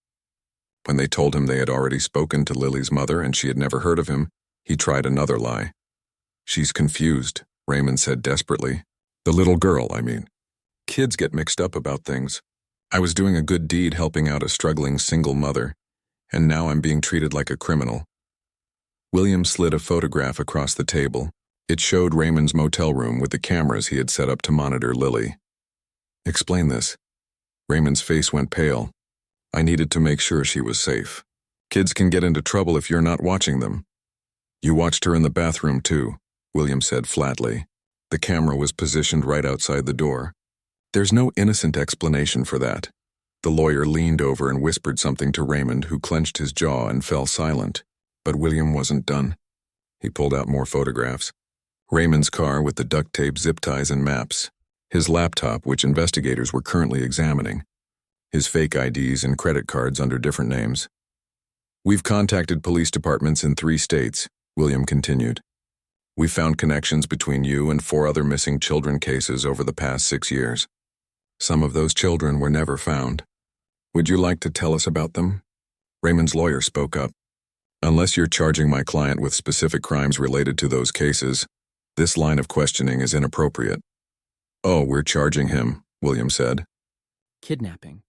When they told him they had already spoken to Lily's mother and she had never heard of him, he tried another lie. She's confused, Raymond said desperately. The little girl, I mean. Kids get mixed up about things. I was doing a good deed helping out a struggling single mother, and now I'm being treated like a criminal. William slid a photograph across the table. It showed Raymond's motel room with the cameras he had set up to monitor Lily. Explain this. Raymond's face went pale. I needed to make sure she was safe. Kids can get into trouble if you're not watching them. You watched her in the bathroom too, William said flatly. The camera was positioned right outside the door. There's no innocent explanation for that. The lawyer leaned over and whispered something to Raymond, who clenched his jaw and fell silent. But William wasn't done. He pulled out more photographs. Raymond's car with the duct tape, zip ties, and maps. His laptop, which investigators were currently examining. His fake IDs and credit cards under different names. We've contacted police departments in 3 states, William continued. We found connections between you and 4 other missing children cases over the past 6 years. Some of those children were never found. Would you like to tell us about them? Raymond's lawyer spoke up. Unless you're charging my client with specific crimes related to those cases, this line of questioning is inappropriate. Oh, we're charging him, William said. Kidnapping.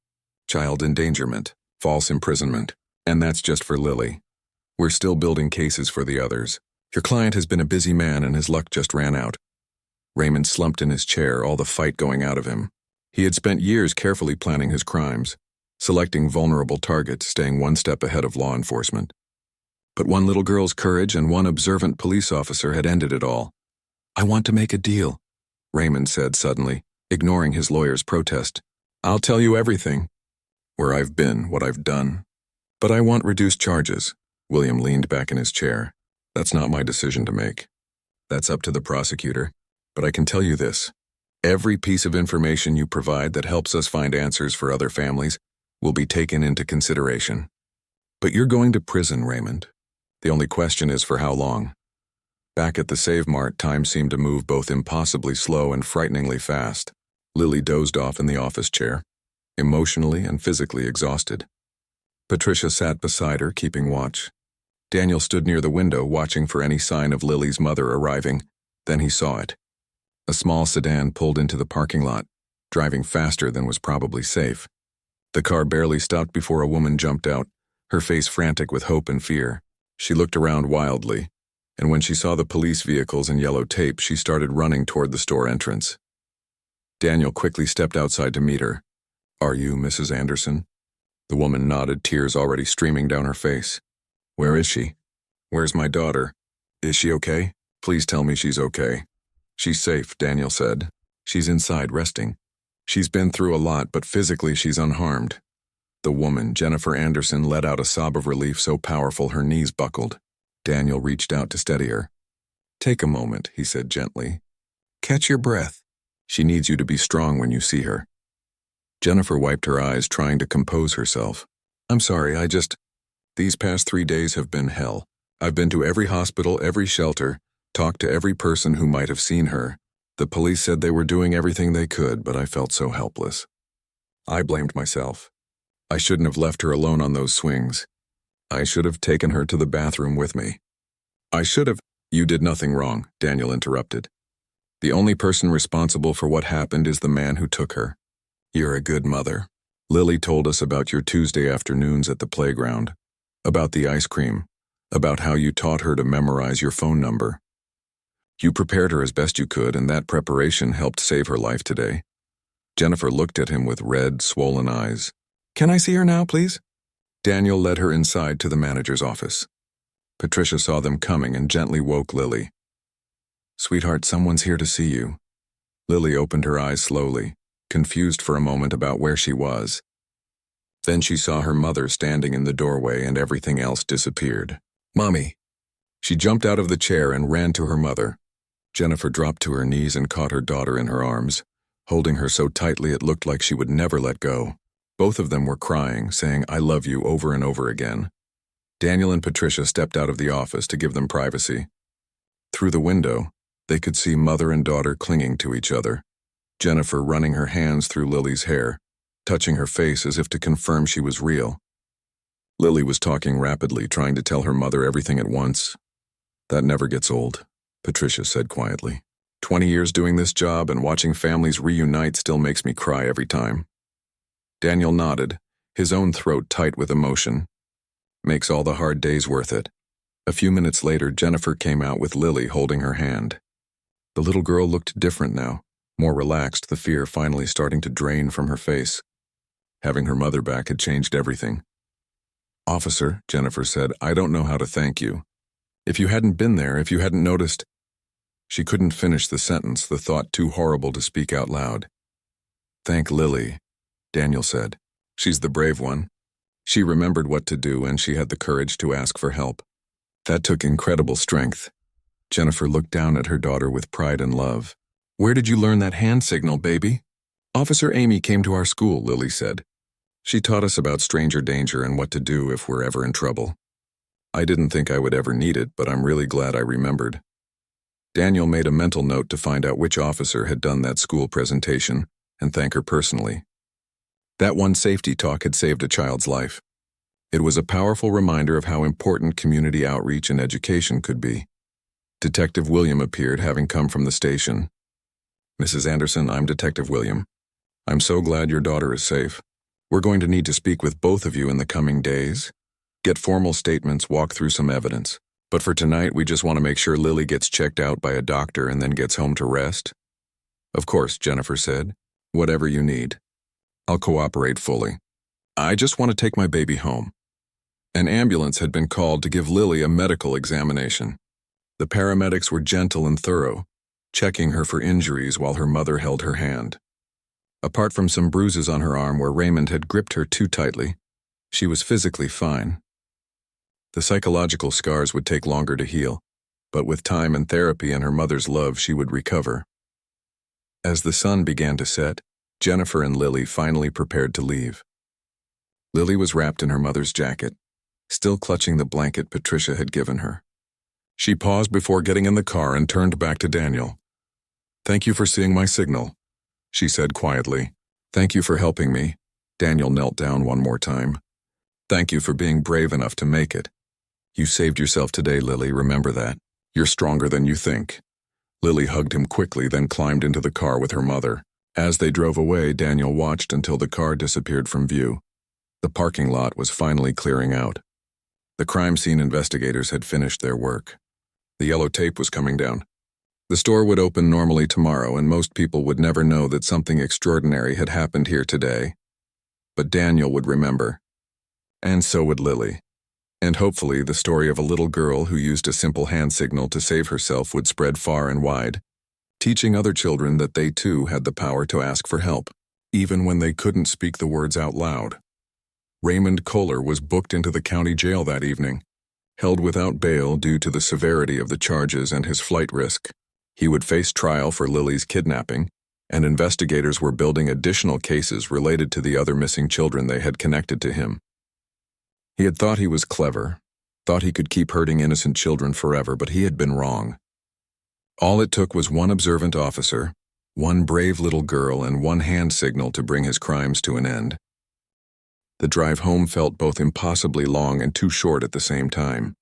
Child endangerment, false imprisonment, and that's just for Lily. We're still building cases for the others. Your client has been a busy man and his luck just ran out. Raymond slumped in his chair, all the fight going out of him. He had spent years carefully planning his crimes, selecting vulnerable targets, staying one step ahead of law enforcement. But one little girl's courage and one observant police officer had ended it all. I want to make a deal, Raymond said suddenly, ignoring his lawyer's protest. I'll tell you everything. Where I've been, what I've done. But I want reduced charges. William leaned back in his chair. That's not my decision to make. That's up to the prosecutor. But I can tell you this. Every piece of information you provide that helps us find answers for other families will be taken into consideration. But you're going to prison, Raymond. The only question is for how long. Back at the Save Mart, time seemed to move both impossibly slow and frighteningly fast. Lily dozed off in the office chair, emotionally and physically exhausted. Patricia sat beside her, keeping watch. Daniel stood near the window, watching for any sign of Lily's mother arriving. Then he saw it. A small sedan pulled into the parking lot, driving faster than was probably safe. The car barely stopped before a woman jumped out, her face frantic with hope and fear. She looked around wildly, and when she saw the police vehicles and yellow tape, she started running toward the store entrance. Daniel quickly stepped outside to meet her. Are you Mrs. Anderson? The woman nodded, tears already streaming down her face. Where is she? Where's my daughter? Is she okay? Please tell me she's okay. She's safe, Daniel said. She's inside resting. She's been through a lot, but physically she's unharmed. The woman, Jennifer Anderson, let out a sob of relief so powerful her knees buckled. Daniel reached out to steady her. "Take a moment," he said gently. "Catch your breath. She needs you to be strong when you see her." Jennifer wiped her eyes, trying to compose herself. "I'm sorry, these past 3 days have been hell. I've been to every hospital, every shelter, talked to every person who might have seen her. The police said they were doing everything they could, but I felt so helpless. I blamed myself. I shouldn't have left her alone on those swings. I should have taken her to the bathroom with me. I should have—" "You did nothing wrong," Daniel interrupted. "The only person responsible for what happened is the man who took her. You're a good mother. Lily told us about your Tuesday afternoons at the playground, about the ice cream, about how you taught her to memorize your phone number. You prepared her as best you could, and that preparation helped save her life today." Jennifer looked at him with red, swollen eyes. "Can I see her now, please?" Daniel led her inside to the manager's office. Patricia saw them coming and gently woke Lily. "Sweetheart, someone's here to see you." Lily opened her eyes slowly, confused for a moment about where she was. Then she saw her mother standing in the doorway and everything else disappeared. "Mommy!" She jumped out of the chair and ran to her mother. Jennifer dropped to her knees and caught her daughter in her arms, holding her so tightly it looked like she would never let go. Both of them were crying, saying, "I love you," over and over again. Daniel and Patricia stepped out of the office to give them privacy. Through the window, they could see mother and daughter clinging to each other, Jennifer running her hands through Lily's hair, touching her face as if to confirm she was real. Lily was talking rapidly, trying to tell her mother everything at once. "That never gets old," Patricia said quietly. 20 years doing this job and watching families reunite still makes me cry every time." Daniel nodded, his own throat tight with emotion. "Makes all the hard days worth it." A few minutes later, Jennifer came out with Lily holding her hand. The little girl looked different now, more relaxed, the fear finally starting to drain from her face. Having her mother back had changed everything. "Officer," Jennifer said, "I don't know how to thank you. If you hadn't been there, if you hadn't noticed—" She couldn't finish the sentence, the thought too horrible to speak out loud. "Thank Lily," Daniel said. "She's the brave one. She remembered what to do and she had the courage to ask for help. That took incredible strength." Jennifer looked down at her daughter with pride and love. "Where did you learn that hand signal, baby?" "Officer Amy came to our school," Lily said. "She taught us about stranger danger and what to do if we're ever in trouble. I didn't think I would ever need it, but I'm really glad I remembered." Daniel made a mental note to find out which officer had done that school presentation and thank her personally. That one safety talk had saved a child's life. It was a powerful reminder of how important community outreach and education could be. Detective William appeared, having come from the station. "Mrs. Anderson, I'm Detective William. I'm so glad your daughter is safe. We're going to need to speak with both of you in the coming days. Get formal statements, walk through some evidence. But for tonight, we just want to make sure Lily gets checked out by a doctor and then gets home to rest." "Of course," Jennifer said. "Whatever you need. I'll cooperate fully. I just want to take my baby home." An ambulance had been called to give Lily a medical examination. The paramedics were gentle and thorough, checking her for injuries while her mother held her hand. Apart from some bruises on her arm where Raymond had gripped her too tightly, she was physically fine. The psychological scars would take longer to heal, but with time and therapy and her mother's love, she would recover. As the sun began to set, Jennifer and Lily finally prepared to leave. Lily was wrapped in her mother's jacket, still clutching the blanket Patricia had given her. She paused before getting in the car and turned back to Daniel. "Thank you for seeing my signal," she said quietly. "Thank you for helping me." Daniel knelt down one more time. "Thank you for being brave enough to make it. You saved yourself today, Lily, remember that. You're stronger than you think." Lily hugged him quickly, then climbed into the car with her mother. As they drove away, Daniel watched until the car disappeared from view. The parking lot was finally clearing out. The crime scene investigators had finished their work. The yellow tape was coming down. The store would open normally tomorrow, and most people would never know that something extraordinary had happened here today. But Daniel would remember. And so would Lily. And hopefully the story of a little girl who used a simple hand signal to save herself would spread far and wide, teaching other children that they too had the power to ask for help, even when they couldn't speak the words out loud. Raymond Kohler was booked into the county jail that evening. held without bail due to the severity of the charges and his flight risk. He would face trial for Lily's kidnapping, and investigators were building additional cases related to the other missing children they had connected to him. He had thought he was clever, thought he could keep hurting innocent children forever, but he had been wrong. All it took was one observant officer, one brave little girl, and one hand signal to bring his crimes to an end. The drive home felt both impossibly long and too short at the same time.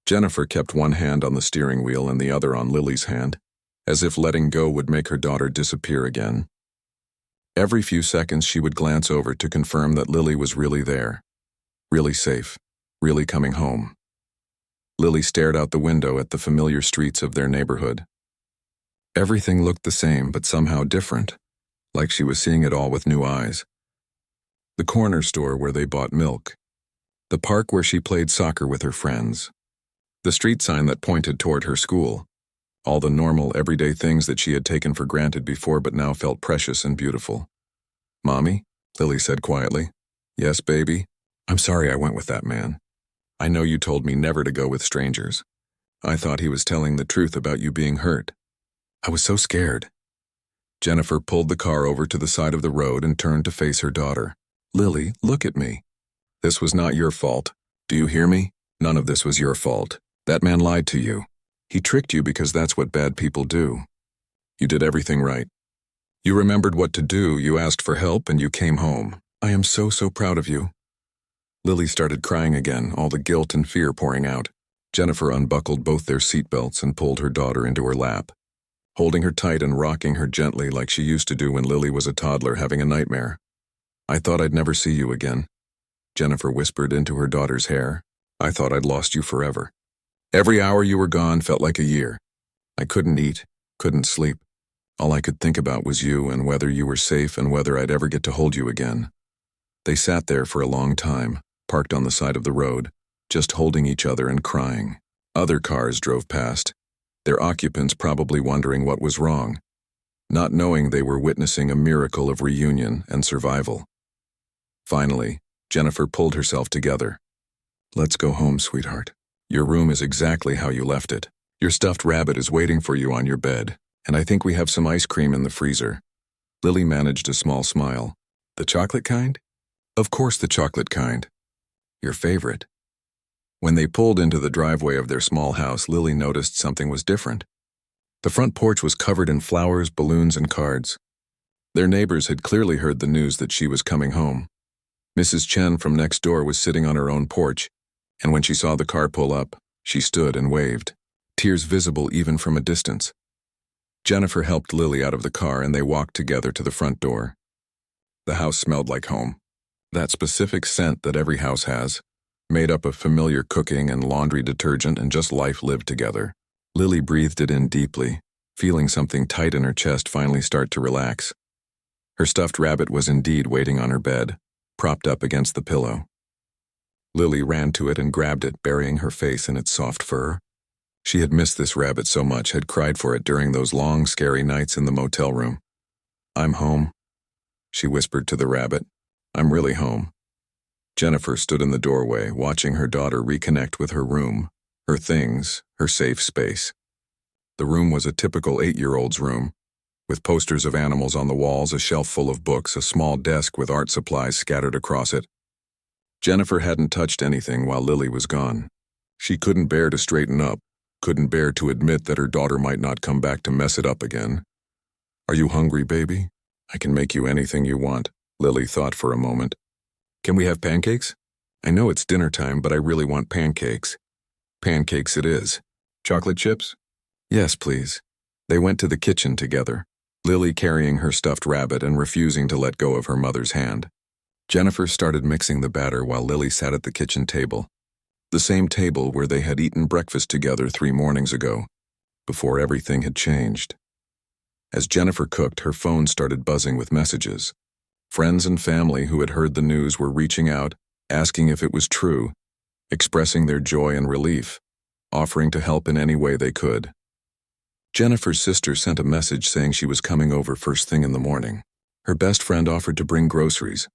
Jennifer kept one hand on the steering wheel and the other on Lily's hand, as if letting go would make her daughter disappear again. Every few seconds she would glance over to confirm that Lily was really there, really safe, really coming home. Lily stared out the window at the familiar streets of their neighborhood. Everything looked the same, but somehow different, like she was seeing it all with new eyes. The corner store where they bought milk, the park where she played soccer with her friends, the street sign that pointed toward her school, all the normal, everyday things that she had taken for granted before but now felt precious and beautiful. "Mommy?" Lily said quietly. "Yes, baby? I'm sorry I went with that man. I know you told me never to go with strangers. I thought he was telling the truth about you being hurt. I was so scared." Jennifer pulled the car over to the side of the road and turned to face her daughter. "Lily, look at me. This was not your fault. Do you hear me? None of this was your fault. That man lied to you. He tricked you because that's what bad people do. You did everything right. You remembered what to do, you asked for help, and you came home. I am so proud of you." Lily started crying again, all the guilt and fear pouring out. Jennifer unbuckled both their seatbelts and pulled her daughter into her lap, holding her tight and rocking her gently like she used to do when Lily was a toddler having a nightmare. "I thought I'd never see you again," Jennifer whispered into her daughter's hair. "I thought I'd lost you forever. Every hour you were gone felt like a year. I couldn't eat, couldn't sleep. All I could think about was you and whether you were safe and whether I'd ever get to hold you again." They sat there for a long time, parked on the side of the road, just holding each other and crying. Other cars drove past, their occupants probably wondering what was wrong, not knowing they were witnessing a miracle of reunion and survival. Finally, Jennifer pulled herself together. "Let's go home, sweetheart. Your room is exactly how you left it. Your stuffed rabbit is waiting for you on your bed, and I think we have some ice cream in the freezer." Lily managed a small smile. "The chocolate kind?" "Of course the chocolate kind. Your favorite." When they pulled into the driveway of their small house, Lily noticed something was different. The front porch was covered in flowers, balloons, and cards. Their neighbors had clearly heard the news that she was coming home. Mrs. Chen from next door was sitting on her own porch, and when she saw the car pull up, she stood and waved, tears visible even from a distance. Jennifer helped Lily out of the car and they walked together to the front door. The house smelled like home. That specific scent that every house has, made up of familiar cooking and laundry detergent and just life lived together. Lily breathed it in deeply, feeling something tight in her chest finally start to relax. Her stuffed rabbit was indeed waiting on her bed, propped up against the pillow. Lily ran to it and grabbed it, burying her face in its soft fur. She had missed this rabbit so much, had cried for it during those long, scary nights in the motel room. "I'm home," she whispered to the rabbit. "I'm really home." Jennifer stood in the doorway, watching her daughter reconnect with her room, her things, her safe space. The room was a typical 8-year-old's room, with posters of animals on the walls, a shelf full of books, a small desk with art supplies scattered across it. Jennifer hadn't touched anything while Lily was gone. She couldn't bear to straighten up, couldn't bear to admit that her daughter might not come back to mess it up again. "Are you hungry, baby? I can make you anything you want," Lily thought for a moment. "Can we have pancakes? I know it's dinner time, but I really want pancakes." "Pancakes it is. Chocolate chips?" "Yes, please." They went to the kitchen together, Lily carrying her stuffed rabbit and refusing to let go of her mother's hand. Jennifer started mixing the batter while Lily sat at the kitchen table, the same table where they had eaten breakfast together 3 mornings ago, before everything had changed. As Jennifer cooked, her phone started buzzing with messages. Friends and family who had heard the news were reaching out, asking if it was true, expressing their joy and relief, offering to help in any way they could. Jennifer's sister sent a message saying she was coming over first thing in the morning. Her best friend offered to bring groceries.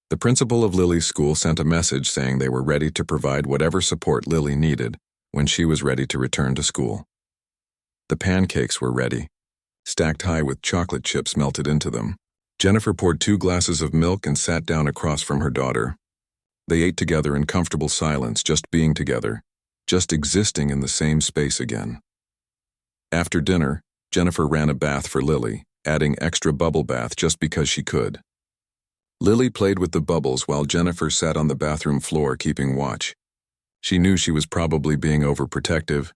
The principal of Lily's school sent a message saying they were ready to provide whatever support Lily needed when she was ready to return to school. The pancakes were ready, stacked high with chocolate chips melted into them. Jennifer poured 2 glasses of milk and sat down across from her daughter. They ate together in comfortable silence, just being together, just existing in the same space again. After dinner, Jennifer ran a bath for Lily, adding extra bubble bath just because she could. Lily played with the bubbles while Jennifer sat on the bathroom floor keeping watch. She knew she was probably being overprotective,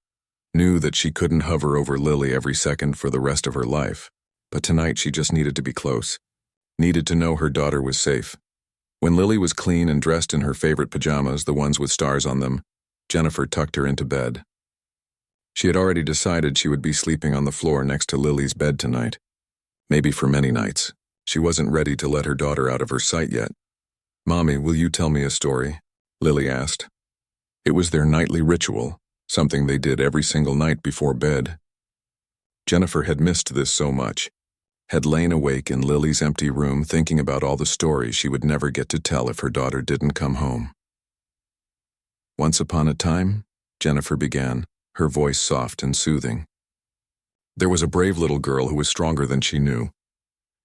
knew that she couldn't hover over Lily every second for the rest of her life, but tonight she just needed to be close, needed to know her daughter was safe. When Lily was clean and dressed in her favorite pajamas, the ones with stars on them, Jennifer tucked her into bed. She had already decided she would be sleeping on the floor next to Lily's bed tonight. Maybe for many nights. She wasn't ready to let her daughter out of her sight yet. "Mommy, will you tell me a story?" Lily asked. It was their nightly ritual, something they did every single night before bed. Jennifer had missed this so much, had lain awake in Lily's empty room thinking about all the stories she would never get to tell if her daughter didn't come home. "Once upon a time," Jennifer began, her voice soft and soothing. "There was a brave little girl who was stronger than she knew.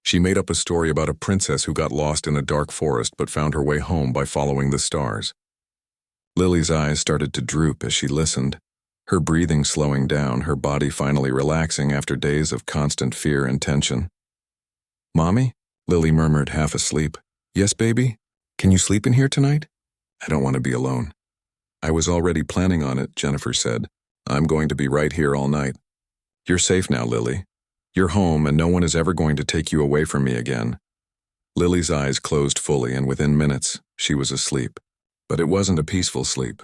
She made up a story about a princess who got lost in a dark forest but found her way home by following the stars." Lily's eyes started to droop as she listened, her breathing slowing down, her body finally relaxing after days of constant fear and tension. "Mommy?" Lily murmured, half asleep. "Yes, baby? Can you sleep in here tonight?" "I don't want to be alone." "I was already planning on it," Jennifer said. "I'm going to be right here all night." "You're safe now, Lily. You're home and no one is ever going to take you away from me again." Lily's eyes closed fully and within minutes, she was asleep. But it wasn't a peaceful sleep.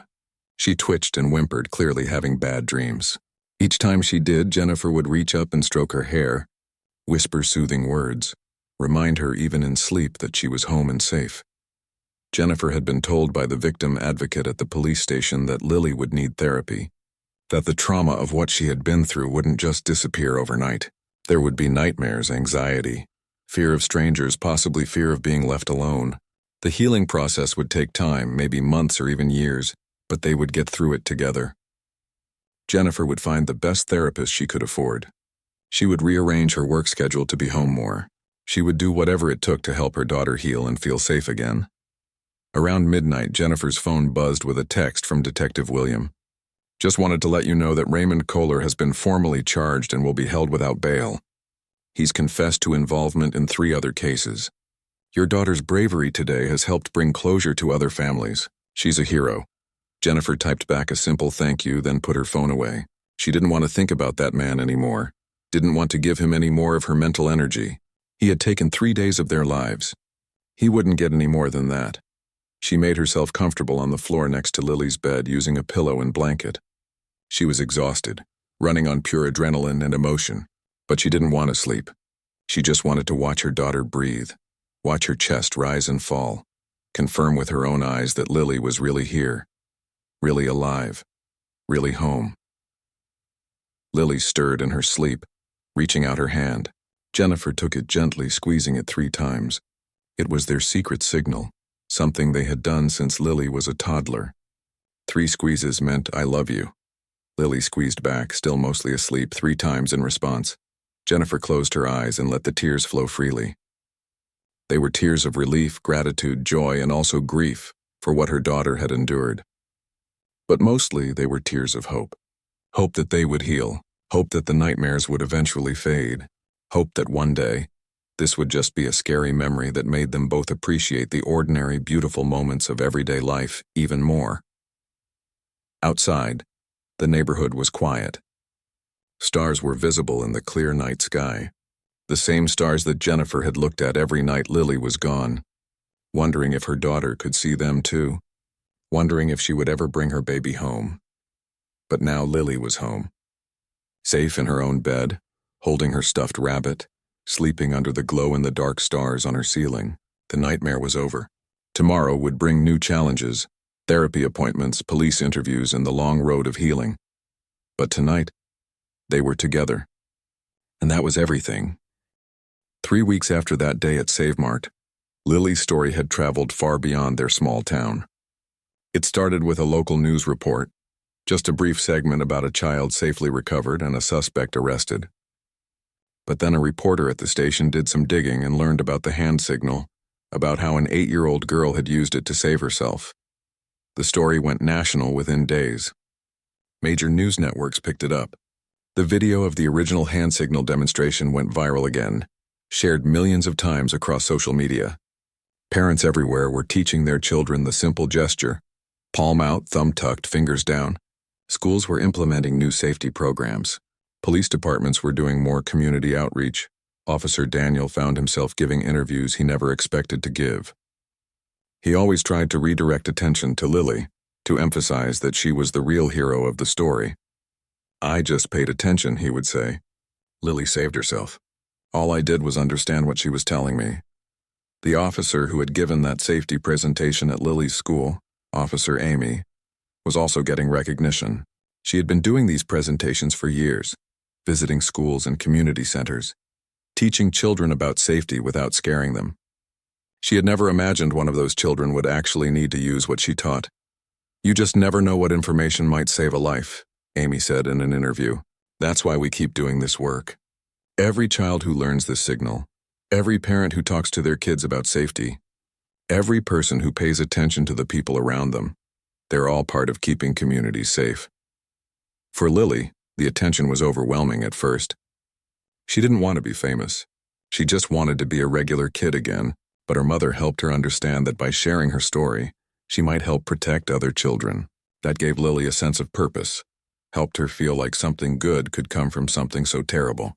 She twitched and whimpered, clearly having bad dreams. Each time she did, Jennifer would reach up and stroke her hair, whisper soothing words, remind her even in sleep that she was home and safe. Jennifer had been told by the victim advocate at the police station that Lily would need therapy, that the trauma of what she had been through wouldn't just disappear overnight. There would be nightmares, anxiety, fear of strangers, possibly fear of being left alone. The healing process would take time, maybe months or even years, but they would get through it together. Jennifer would find the best therapist she could afford. She would rearrange her work schedule to be home more. She would do whatever it took to help her daughter heal and feel safe again. Around midnight, Jennifer's phone buzzed with a text from Detective William. "Just wanted to let you know that Raymond Kohler has been formally charged and will be held without bail. He's confessed to involvement in 3 other cases. Your daughter's bravery today has helped bring closure to other families. She's a hero." Jennifer typed back a simple thank you, then put her phone away. She didn't want to think about that man anymore, didn't want to give him any more of her mental energy. He had taken 3 days of their lives. He wouldn't get any more than that. She made herself comfortable on the floor next to Lily's bed using a pillow and blanket. She was exhausted, running on pure adrenaline and emotion, but she didn't want to sleep. She just wanted to watch her daughter breathe, watch her chest rise and fall, confirm with her own eyes that Lily was really here, really alive, really home. Lily stirred in her sleep, reaching out her hand. Jennifer took it gently, squeezing it 3 times. It was their secret signal, something they had done since Lily was a toddler. 3 squeezes meant "I love you." Lily squeezed back, still mostly asleep, 3 times in response. Jennifer closed her eyes and let the tears flow freely. They were tears of relief, gratitude, joy, and also grief for what her daughter had endured. But mostly they were tears of hope. Hope that they would heal, hope that the nightmares would eventually fade, hope that one day this would just be a scary memory that made them both appreciate the ordinary, beautiful moments of everyday life even more. Outside, the neighborhood was quiet. Stars were visible in the clear night sky, the same stars that Jennifer had looked at every night Lily was gone, wondering if her daughter could see them too, wondering if she would ever bring her baby home. But now Lily was home, safe in her own bed, holding her stuffed rabbit, sleeping under the glow-in-the-dark stars on her ceiling. The nightmare was over. Tomorrow would bring new challenges, therapy appointments, police interviews, and the long road of healing. But tonight, they were together. And that was everything. 3 weeks after that day at Save Mart, Lily's story had traveled far beyond their small town. It started with a local news report, just a brief segment about a child safely recovered and a suspect arrested. But then a reporter at the station did some digging and learned about the hand signal, about how an 8-year-old girl had used it to save herself. The story went national within days. Major news networks picked it up. The video of the original hand signal demonstration went viral again, shared millions of times across social media. Parents everywhere were teaching their children the simple gesture: palm out, thumb tucked, fingers down. Schools were implementing new safety programs. Police departments were doing more community outreach. Officer Daniel found himself giving interviews he never expected to give. He always tried to redirect attention to Lily, to emphasize that she was the real hero of the story. "I just paid attention," he would say. "Lily saved herself. All I did was understand what she was telling me." The officer who had given that safety presentation at Lily's school, Officer Amy, was also getting recognition. She had been doing these presentations for years, visiting schools and community centers, teaching children about safety without scaring them. She had never imagined one of those children would actually need to use what she taught. "You just never know what information might save a life," Amy said in an interview. "That's why we keep doing this work." Every child who learns this signal, every parent who talks to their kids about safety, every person who pays attention to the people around them, they're all part of keeping communities safe. For Lily, the attention was overwhelming at first. She didn't want to be famous. She just wanted to be a regular kid again, but her mother helped her understand that by sharing her story, she might help protect other children. That gave Lily a sense of purpose, helped her feel like something good could come from something so terrible.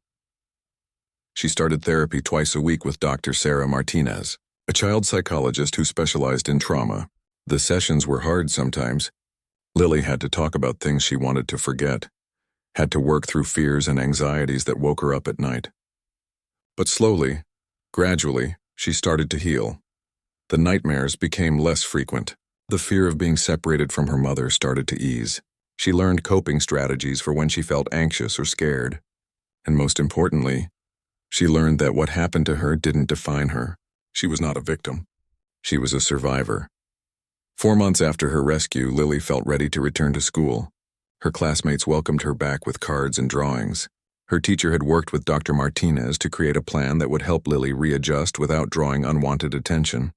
She started therapy twice a week with Dr. Sarah Martinez, a child psychologist who specialized in trauma. The sessions were hard sometimes. Lily had to talk about things she wanted to forget, had to work through fears and anxieties that woke her up at night. But slowly, gradually, she started to heal. The nightmares became less frequent. The fear of being separated from her mother started to ease. She learned coping strategies for when she felt anxious or scared. And most importantly, she learned that what happened to her didn't define her. She was not a victim. She was a survivor. 4 months after her rescue, Lily felt ready to return to school. Her classmates welcomed her back with cards and drawings. Her teacher had worked with Dr. Martinez to create a plan that would help Lily readjust without drawing unwanted attention.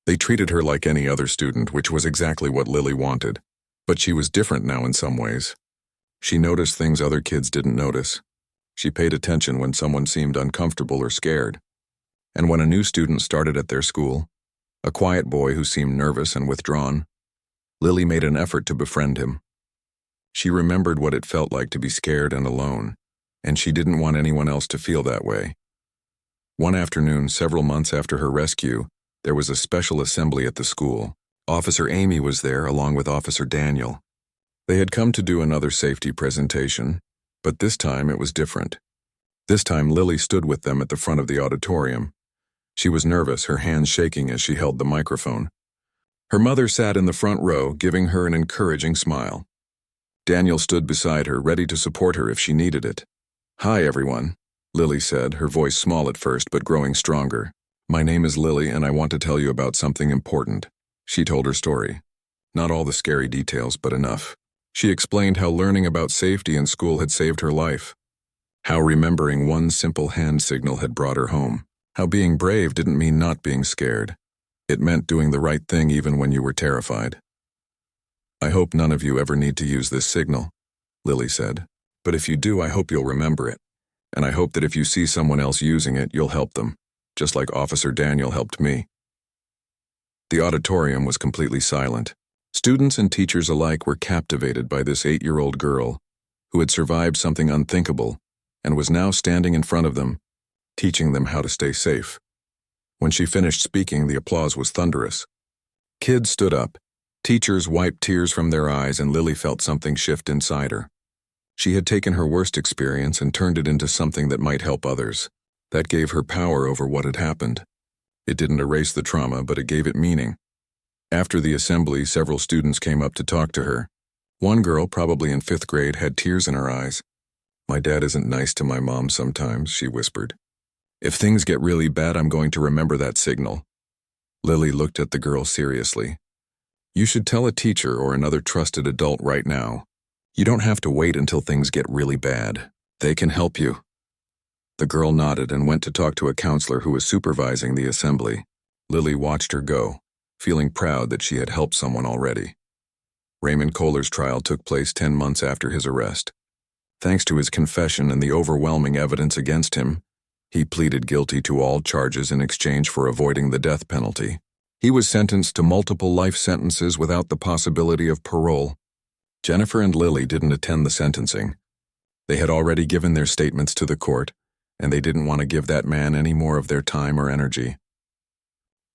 They treated her like any other student, which was exactly what Lily wanted. But she was different now in some ways. She noticed things other kids didn't notice. She paid attention when someone seemed uncomfortable or scared. And when a new student started at their school, a quiet boy who seemed nervous and withdrawn, Lily made an effort to befriend him. She remembered what it felt like to be scared and alone, and she didn't want anyone else to feel that way. One afternoon, several months after her rescue, there was a special assembly at the school. Officer Amy was there along with Officer Daniel. They had come to do another safety presentation, but this time it was different. This time Lily stood with them at the front of the auditorium. She was nervous, her hands shaking as she held the microphone. Her mother sat in the front row, giving her an encouraging smile. Daniel stood beside her, ready to support her if she needed it. "Hi, everyone," Lily said, her voice small at first but growing stronger. "My name is Lily, and I want to tell you about something important." She told her story. Not all the scary details, but enough. She explained how learning about safety in school had saved her life, how remembering one simple hand signal had brought her home, how being brave didn't mean not being scared. It meant doing the right thing even when you were terrified. "I hope none of you ever need to use this signal," Lily said. "But if you do, I hope you'll remember it. And I hope that if you see someone else using it, you'll help them, just like Officer Daniel helped me." The auditorium was completely silent. Students and teachers alike were captivated by this 8-year-old girl who had survived something unthinkable and was now standing in front of them, teaching them how to stay safe. When she finished speaking, the applause was thunderous. Kids stood up. Teachers wiped tears from their eyes, and Lily felt something shift inside her. She had taken her worst experience and turned it into something that might help others. That gave her power over what had happened. It didn't erase the trauma, but it gave it meaning. After the assembly, several students came up to talk to her. One girl, probably in 5th grade, had tears in her eyes. "My dad isn't nice to my mom sometimes," she whispered. If things get really bad, I'm going to remember that signal. Lily looked at the girl seriously. You should tell a teacher or another trusted adult right now. You don't have to wait until things get really bad. They can help you. The girl nodded and went to talk to a counselor who was supervising the assembly. Lily watched her go, feeling proud that she had helped someone already. Raymond Kohler's trial took place 10 months after his arrest. Thanks to his confession and the overwhelming evidence against him, he pleaded guilty to all charges in exchange for avoiding the death penalty. He was sentenced to multiple life sentences without the possibility of parole. Jennifer and Lily didn't attend the sentencing. They had already given their statements to the court, and they didn't want to give that man any more of their time or energy.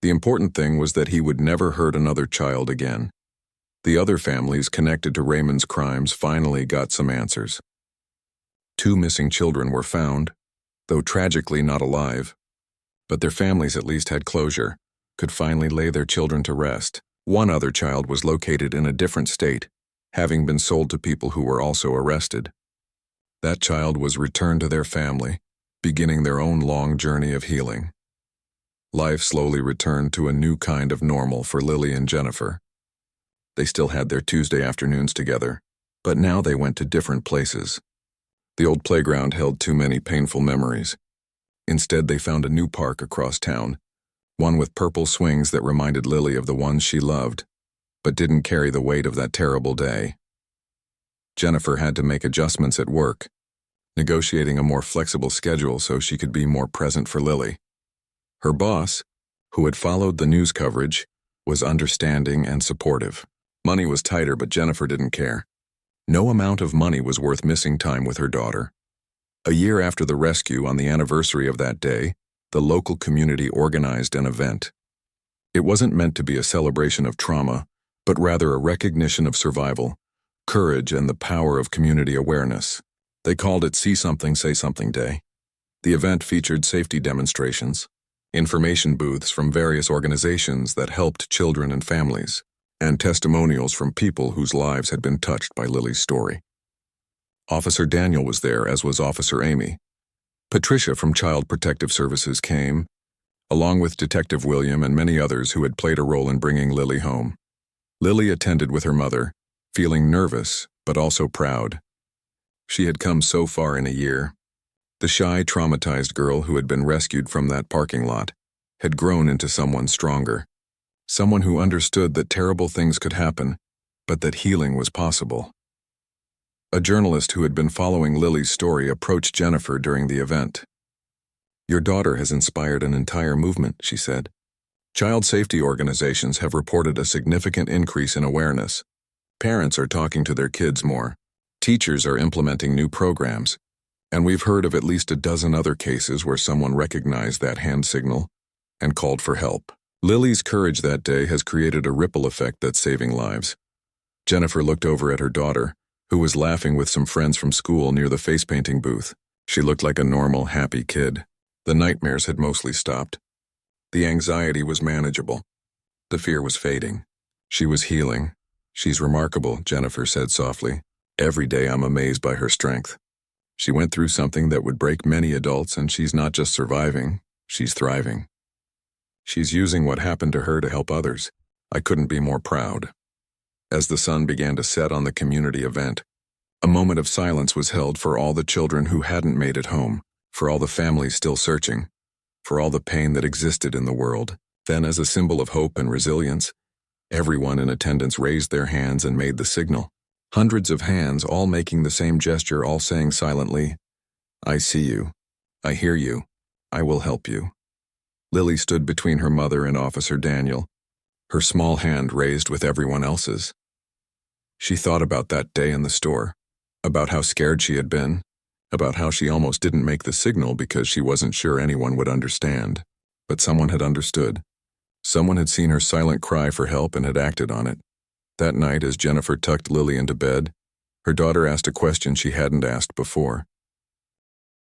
The important thing was that he would never hurt another child again. The other families connected to Raymond's crimes finally got some answers. 2 missing children were found, though tragically not alive. But their families at least had closure, could finally lay their children to rest. 1 other child was located in a different state, having been sold to people who were also arrested. That child was returned to their family, beginning their own long journey of healing. Life slowly returned to a new kind of normal for Lily and Jennifer. They still had their Tuesday afternoons together, but now they went to different places. The old playground held too many painful memories. Instead, they found a new park across town, one with purple swings that reminded Lily of the ones she loved, but didn't carry the weight of that terrible day. Jennifer had to make adjustments at work, negotiating a more flexible schedule so she could be more present for Lily. Her boss, who had followed the news coverage, was understanding and supportive. Money was tighter, but Jennifer didn't care. No amount of money was worth missing time with her daughter. A year after the rescue, on the anniversary of that day, the local community organized an event. It wasn't meant to be a celebration of trauma, but rather a recognition of survival, courage, and the power of community awareness. They called it See Something, Say Something Day. The event featured safety demonstrations, information booths from various organizations that helped children and families, and testimonials from people whose lives had been touched by Lily's story. Officer Daniel was there, as was Officer Amy. Patricia from Child Protective Services came, along with Detective William and many others who had played a role in bringing Lily home. Lily attended with her mother, feeling nervous but also proud. She had come so far in a year. The shy, traumatized girl who had been rescued from that parking lot had grown into someone stronger, someone who understood that terrible things could happen, but that healing was possible. A journalist who had been following Lily's story approached Jennifer during the event. Your daughter has inspired an entire movement, she said. Child safety organizations have reported a significant increase in awareness. Parents are talking to their kids more. Teachers are implementing new programs. And we've heard of at least a dozen other cases where someone recognized that hand signal and called for help. Lily's courage that day has created a ripple effect that's saving lives. Jennifer looked over at her daughter, who was laughing with some friends from school near the face painting booth. She looked like a normal, happy kid. The nightmares had mostly stopped. The anxiety was manageable. The fear was fading. She was healing. She's remarkable, Jennifer said softly. Every day I'm amazed by her strength. She went through something that would break many adults, and she's not just surviving, she's thriving. She's using what happened to her to help others. I couldn't be more proud. As the sun began to set on the community event, a moment of silence was held for all the children who hadn't made it home, for all the families still searching, for all the pain that existed in the world. Then, as a symbol of hope and resilience, everyone in attendance raised their hands and made the signal. Hundreds of hands, all making the same gesture, all saying silently, I see you. I hear you. I will help you. Lily stood between her mother and Officer Daniel, her small hand raised with everyone else's. She thought about that day in the store, about how scared she had been, about how she almost didn't make the signal because she wasn't sure anyone would understand. But someone had understood. Someone had seen her silent cry for help and had acted on it. That night, as Jennifer tucked Lily into bed, her daughter asked a question she hadn't asked before.